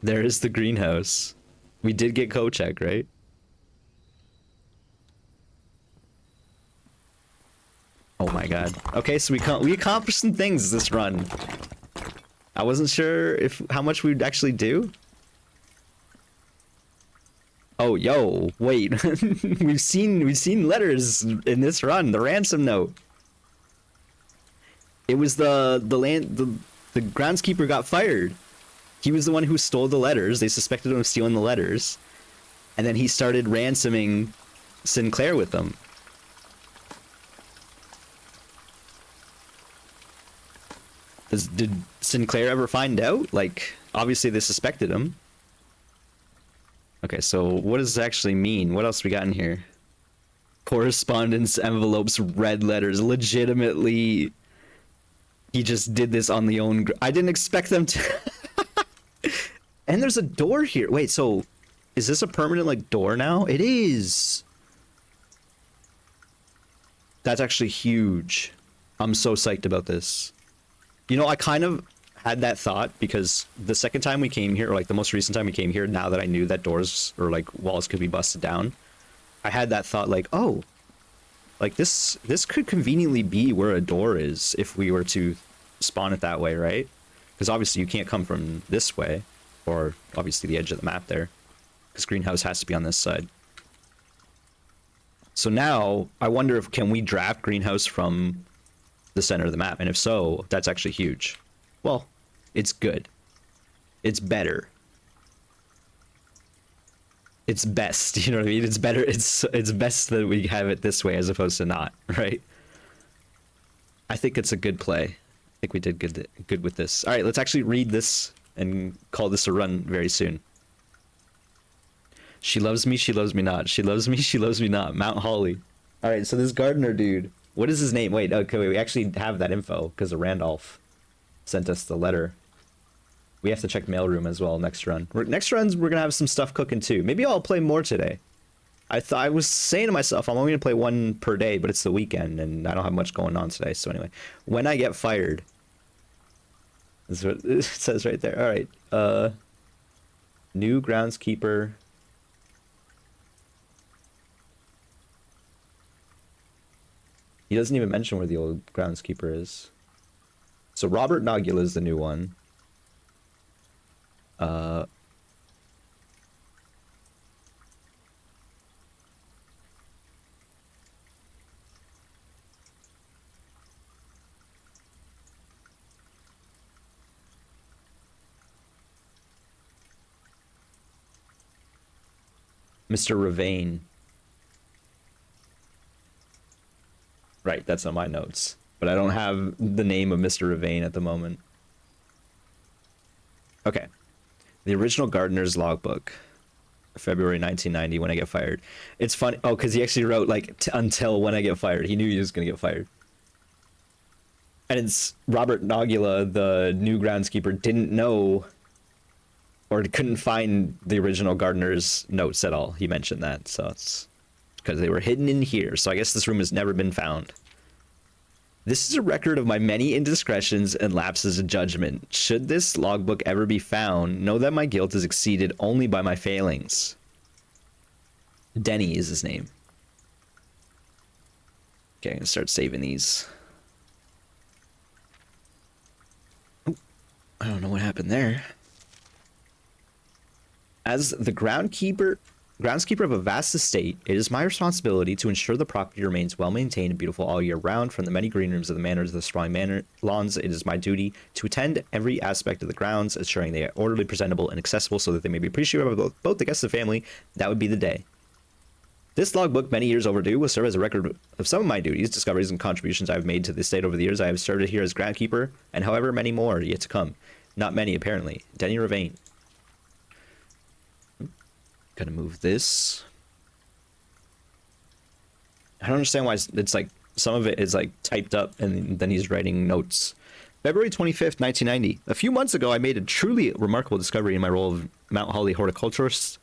There is the greenhouse. We did get co-check, right? Oh my god. Okay, so we accomplished some things this run. I wasn't sure how much we'd actually do. Oh, yo, wait. we've seen letters in this run. The ransom note. It was the groundskeeper got fired. He was the one who stole the letters. They suspected him of stealing the letters. And then he started ransoming Sinclair with them. Did Sinclair ever find out? Like, obviously they suspected him. Okay, so what does this actually mean? What else we got in here? Correspondence, envelopes, red letters. Legitimately, he just did this on the own. I didn't expect them to... And there's a door here. Wait, so is this a permanent like door now? It is. That's actually huge. I'm so psyched about this. You know, I kind of had that thought because the second time we came here, or like the most recent time we came here, now that I knew that doors or like walls could be busted down, I had that thought like, oh, like this could conveniently be where a door is if we were to spawn it that way, right? Because obviously you can't come from this way. Or obviously the edge of the map there, because greenhouse has to be on this side. So now I wonder if can we draft greenhouse from the center of the map, and if so, that's actually huge. Well, it's good. It's better. It's best. You know what I mean? It's better. It's best that we have it this way as opposed to not, right? I think it's a good play. I think we did good with this. All right, let's actually read this and call this a run very soon. She loves me not. She loves me not. Mount Holly. Alright, so this gardener dude, what is his name? Wait, okay, wait, we actually have that info because Randolph sent us the letter. We have to check mailroom as well next run. Next runs, we're gonna have some stuff cooking too. Maybe I'll play more today. I was saying to myself, I'm only gonna play one per day, but it's the weekend and I don't have much going on today. So anyway, when I get fired, that's what it says right there. All right. New groundskeeper. He doesn't even mention where the old groundskeeper is. So Robert Nogula is the new one. Mr. Ravane. Right, that's on my notes. But I don't have the name of Mr. Ravain at the moment. Okay. The original gardener's logbook. February 1990 when I get fired. It's funny. Oh, because he actually wrote like until when I get fired. He knew he was going to get fired. And it's Robert Nogula, the new groundskeeper, didn't know or couldn't find the original gardener's notes at all. He mentioned that. So it's because they were hidden in here. So I guess this room has never been found. This is a record of my many indiscretions and lapses of judgment. Should this logbook ever be found, know that my guilt is exceeded only by my failings. Denny is his name. Okay, I'm gonna start saving these. Ooh, I don't know what happened there. As the groundskeeper of a vast estate, it is my responsibility to ensure the property remains well maintained and beautiful all year round. From the many green rooms of the manor to the sprawling manor lawns, it is my duty to attend every aspect of the grounds, ensuring they are orderly, presentable, and accessible so that they may be appreciated by both the guests and family. That would be the day. This logbook, many years overdue, will serve as a record of some of my duties, discoveries, and contributions I have made to the estate over the years. I have served here as groundskeeper, and however many more yet to come. Not many, apparently. Denny Ravain. Gotta move this. I don't understand why it's like some of it is like typed up and then he's writing notes. February 25th, 1990. A few months ago, I made a truly remarkable discovery in my role of Mount Holly horticulturalist.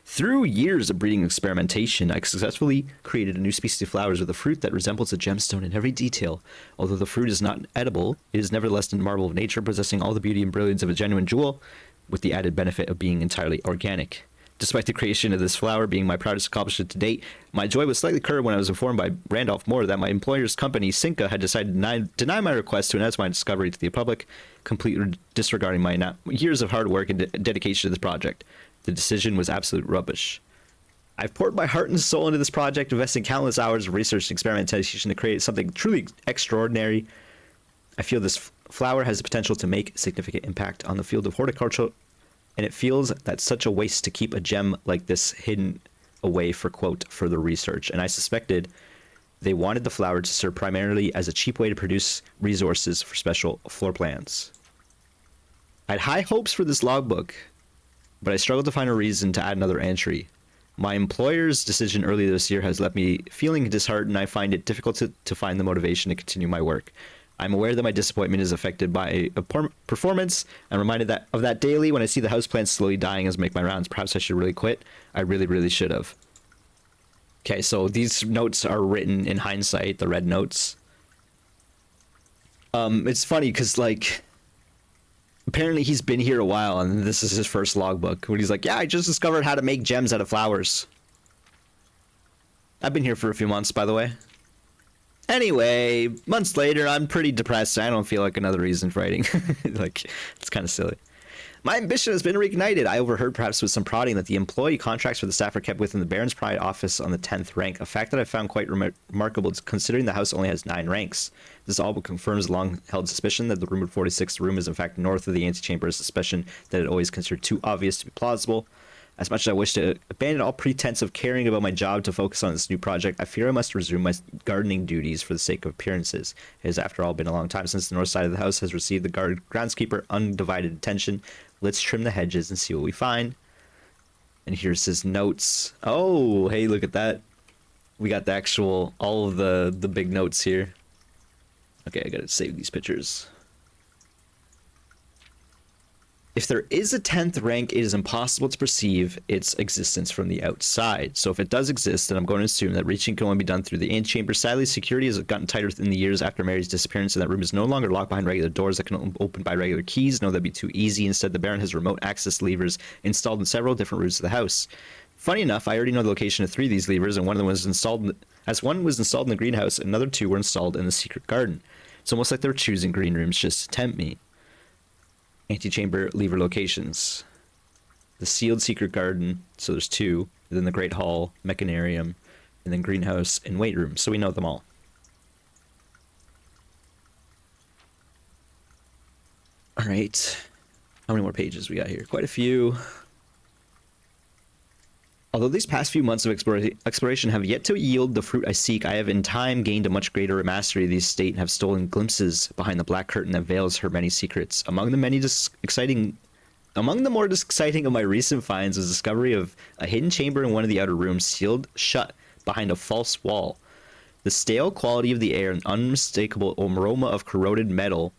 Through years of breeding experimentation, I successfully created a new species of flowers with a fruit that resembles a gemstone in every detail. Although the fruit is not edible, it is nevertheless a marvel of nature, possessing all the beauty and brilliance of a genuine jewel, with the added benefit of being entirely organic. Despite the creation of this flower being my proudest accomplishment to date, my joy was slightly curbed when I was informed by Randolph Moore that my employer's company, Cinca, had decided to deny my request to announce my discovery to the public, completely disregarding my years of hard work and dedication to this project. The decision was absolute rubbish. I've poured my heart and soul into this project, investing countless hours of research and experimentation to create something truly extraordinary. I feel this flower has the potential to make a significant impact on the field of horticulture, and it feels that such a waste to keep a gem like this hidden away for, quote, further research. And I suspected they wanted the flower to serve primarily as a cheap way to produce resources for special floor plans. I had high hopes for this logbook, but I struggled to find a reason to add another entry. My employer's decision earlier this year has left me feeling disheartened, and I find it difficult to find the motivation to continue my work. I'm aware that my disappointment is affected by a poor performance. I'm reminded of that daily when I see the houseplants slowly dying as I make my rounds. Perhaps I should really quit. I really, really should have. Okay, so these notes are written in hindsight, the red notes. It's funny because, like, apparently he's been here a while, and this is his first logbook, when he's like, yeah, I just discovered how to make gems out of flowers. I've been here for a few months, by the way. Anyway, months later, I'm pretty depressed. I don't feel like another reason for writing. Like, it's kind of silly. My ambition has been reignited. I overheard, perhaps with some prodding, that the employee contracts for the staff are kept within the Baron's Pride office on the 10th rank, a fact that I found quite remarkable considering the house only has 9 ranks. This all but confirms a long-held suspicion that the rumored 46th room is in fact north of the antechamber, a suspicion that it always considered too obvious to be plausible. As much as I wish to abandon all pretense of caring about my job to focus on this new project, I fear I must resume my gardening duties for the sake of appearances. It has, after all, been a long time since the north side of the house has received the groundskeeper undivided attention. Let's trim the hedges and see what we find. And here's his notes. Oh, hey, look at that. We got the actual, all of the big notes here. Okay, I gotta save these pictures. If there is a 10th rank, it is impossible to perceive its existence from the outside. So if it does exist, then I'm going to assume that reaching can only be done through the antechamber. Sadly, security has gotten tighter in the years after Mary's disappearance, and that room is no longer locked behind regular doors that can open by regular keys. No, that'd be too easy. Instead, the Baron has remote access levers installed in several different rooms of the house. Funny enough, I already know the location of 3 of these levers, and one of them was installed, as one was installed in the greenhouse, another 2 were installed in the secret garden. It's almost like they're choosing green rooms just to tempt me. Antechamber lever locations. The sealed secret garden, so there's 2, then the great hall, mechanarium, and then greenhouse and weight room, so we know them all. Alright, how many more pages we got here? Quite a few. Although these past few months of exploration have yet to yield the fruit I seek, I have in time gained a much greater mastery of the estate and have stolen glimpses behind the black curtain that veils her many secrets. Among the more exciting of my recent finds was the discovery of a hidden chamber in one of the outer rooms, sealed shut behind a false wall. The stale quality of the air and unmistakable aroma of corroded metal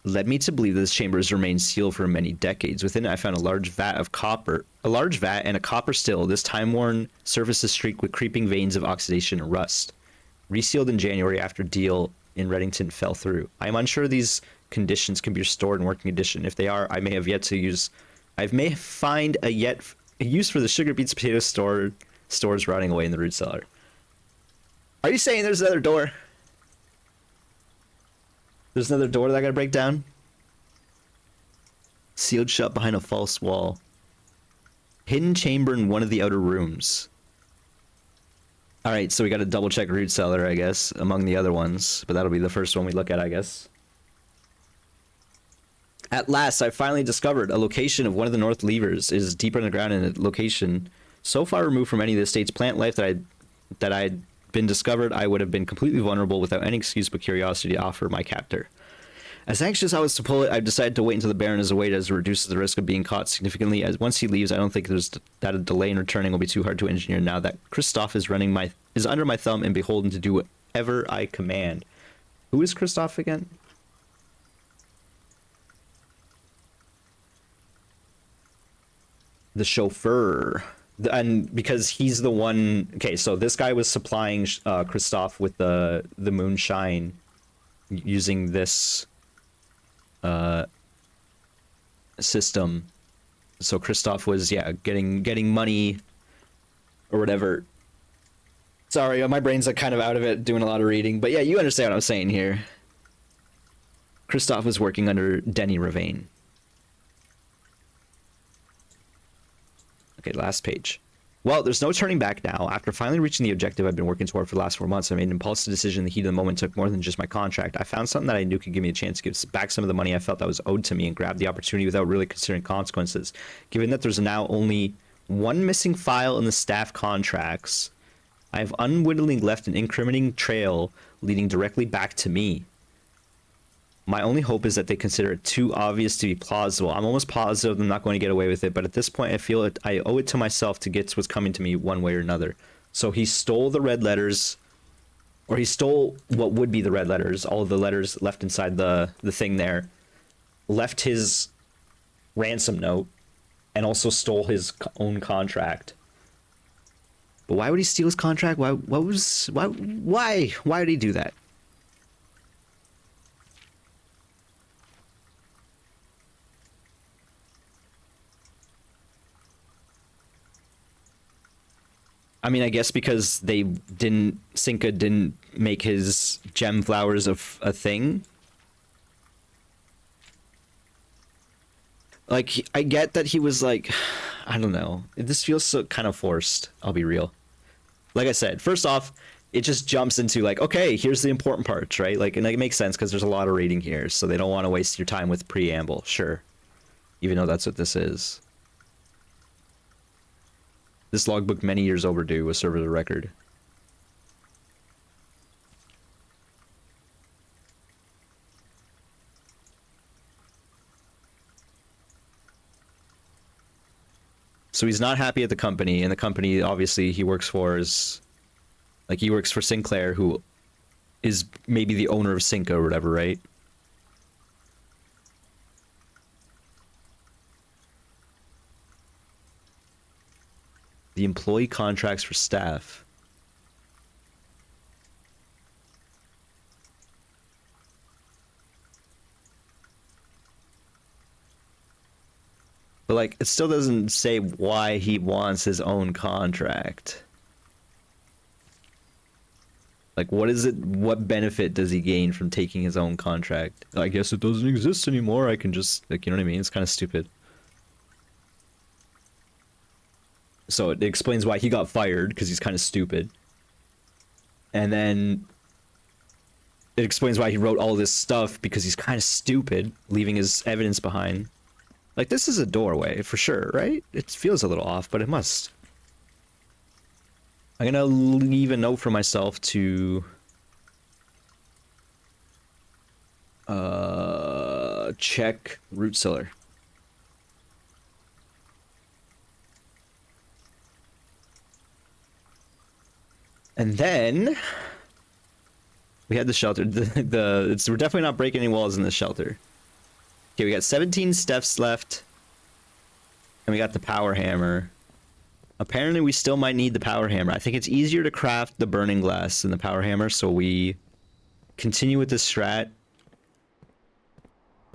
led me to believe that this chamber has remained sealed for many decades. Within it, I found a large vat and a copper still. This time-worn surface is streaked with creeping veins of oxidation and rust. Resealed in January after deal in Reddington fell through. I am unsure these conditions can be restored in working condition. If they are, I may find a use for the sugar beets potato stores rotting away in the root cellar. Are you saying there's another door? There's another door that I gotta break down? Sealed shut behind a false wall. Hidden chamber in one of the outer rooms. Alright, so we gotta double check root cellar, I guess, among the other ones. But that'll be the first one we look at, I guess. At last, I finally discovered a location of one of the north levers. It is deeper underground in a location so far removed from any of the estate's plant life that I'd been discovered, I would have been completely vulnerable without any excuse but curiosity to offer my captor. As anxious as I was to pull it, I've decided to wait until the Baron is away, as it reduces the risk of being caught significantly. As once he leaves, I don't think that a delay in returning will be too hard to engineer now that Kristoff is under my thumb and beholden to do whatever I command. Who is Kristoff again? The chauffeur. And because he's the one, okay, so this guy was supplying Kristoff with the moonshine using this system. So Kristoff was, yeah, getting money or whatever. Sorry, my brain's like kind of out of it, doing a lot of reading, but yeah, you understand what I'm saying here. Kristoff was working under Denny Ravane. Okay, last page. Well, there's no turning back now. After finally reaching the objective I've been working toward for the last 4 months, I made an impulsive decision in the heat of the moment. Took more than just my contract. I found something that I knew could give me a chance to give back some of the money I felt that was owed to me and grabbed the opportunity without really considering consequences. Given that there's now only one missing file in the staff contracts, I have unwittingly left an incriminating trail leading directly back to me. My only hope is that they consider it too obvious to be plausible. I'm almost positive I'm not going to get away with it, but at this point I feel I owe it to myself to get what's coming to me one way or another. So he stole the red letters, or he stole what would be the red letters, all of the letters left inside the thing there, left his ransom note, and also stole his own contract. But why would he steal his contract? Why would he do that? I mean, I guess because Cinca didn't make his gem flowers a thing. Like, I get that he was like, I don't know. This feels so kind of forced, I'll be real. Like I said, first off, it just jumps into like, okay, here's the important parts, right? Like, and it makes sense because there's a lot of reading here, so they don't want to waste your time with preamble, sure. Even though that's what this is. This logbook, many years overdue, was served as a record. So he's not happy at the company, and the company obviously he works for is, like, he works for Sinclair, who is maybe the owner of Cinca or whatever, right? The employee contracts for staff. But like, it still doesn't say why he wants his own contract. Like, what is it? What benefit does he gain from taking his own contract? I guess it doesn't exist anymore. I can just, like, you know what I mean? It's kind of stupid. So it explains why he got fired, because he's kind of stupid. And then it explains why he wrote all this stuff, because he's kind of stupid, leaving his evidence behind. Like, this is a doorway for sure, right? It feels a little off, but it must. I'm gonna leave a note for myself to check root cellar. And then we had the shelter. We're definitely not breaking any walls in the shelter. Okay, we got 17 steps left. And we got the power hammer. Apparently we still might need the power hammer. I think it's easier to craft the burning glass than the power hammer, so we continue with this strat.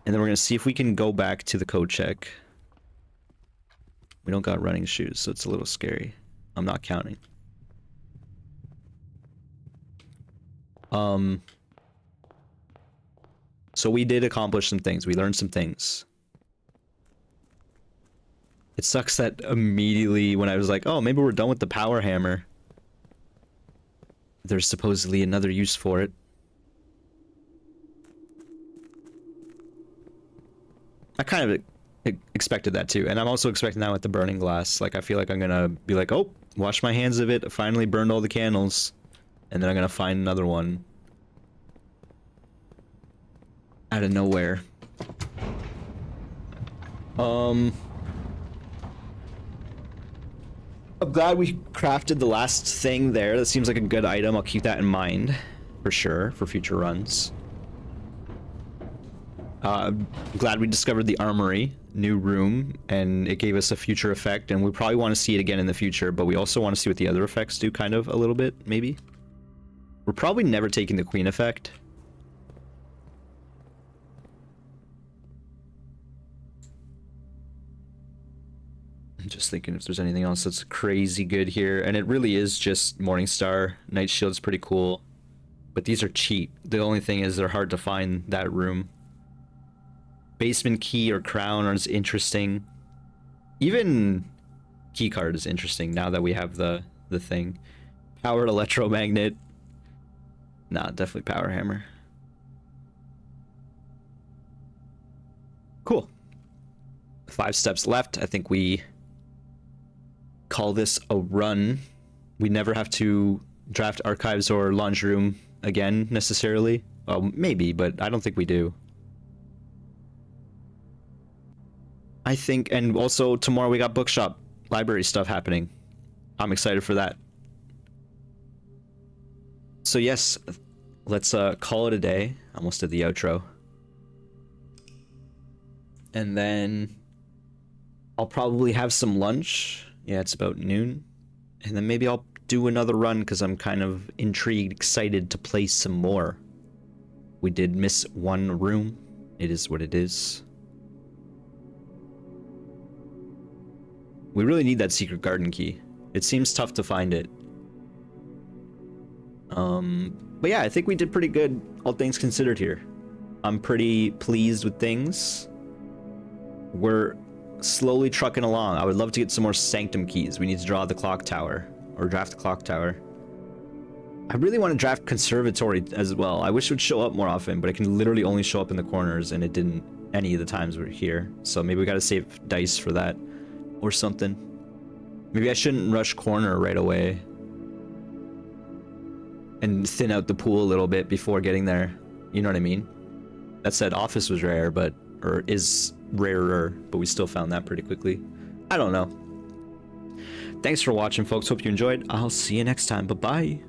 And then we're gonna see if we can go back to the code check. We don't got running shoes, so it's a little scary. I'm not counting. So we did accomplish some things. We learned some things. It sucks that immediately when I was like, oh, maybe we're done with the power hammer, there's supposedly another use for it. I kind of expected that too, and I'm also expecting that with the burning glass. Like, I feel like I'm gonna be like, oh, wash my hands of it, I finally burned all the candles, and then I'm gonna find another one out of nowhere. I'm glad we crafted the last thing there. That seems like a good item. I'll keep that in mind for sure for future runs. Glad we discovered the armory, new room, and it gave us a future effect, and we probably want to see it again in the future, but we also want to see what the other effects do, kind of, a little bit, maybe. We're probably never taking the queen effect. I'm just thinking if there's anything else that's crazy good here, and it really is just Morningstar. Night Shield's pretty cool, but these are cheap. The only thing is they're hard to find that room. Basement key or crown is interesting. Even keycard is interesting now that we have the thing. Powered electromagnet. Nah, definitely power hammer. Cool. 5 steps left. I think we call this a run. We never have to draft archives or laundry room again necessarily. Well, maybe, but I don't think we do. I think, and also tomorrow we got bookshop library stuff happening. I'm excited for that. So yes, let's call it a day. Almost did the outro. And then I'll probably have some lunch. Yeah, it's about noon. And then maybe I'll do another run because I'm kind of intrigued, excited to play some more. We did miss one room. It is what it is. We really need that secret garden key. It seems tough to find it. But yeah, I think we did pretty good, all things considered here. I'm pretty pleased with things. We're slowly trucking along. I would love to get some more sanctum keys. We need to draw the clock tower, or draft the clock tower. I really want to draft conservatory as well. I wish it would show up more often, but it can literally only show up in the corners, and it didn't any of the times we're here. So maybe we gotta save dice for that. Or something. Maybe I shouldn't rush corner right away and thin out the pool a little bit before getting there. You know what I mean? That said, office was rare, or is rarer, but we still found that pretty quickly. I don't know. Thanks for watching, folks. Hope you enjoyed. I'll see you next time. Bye-bye.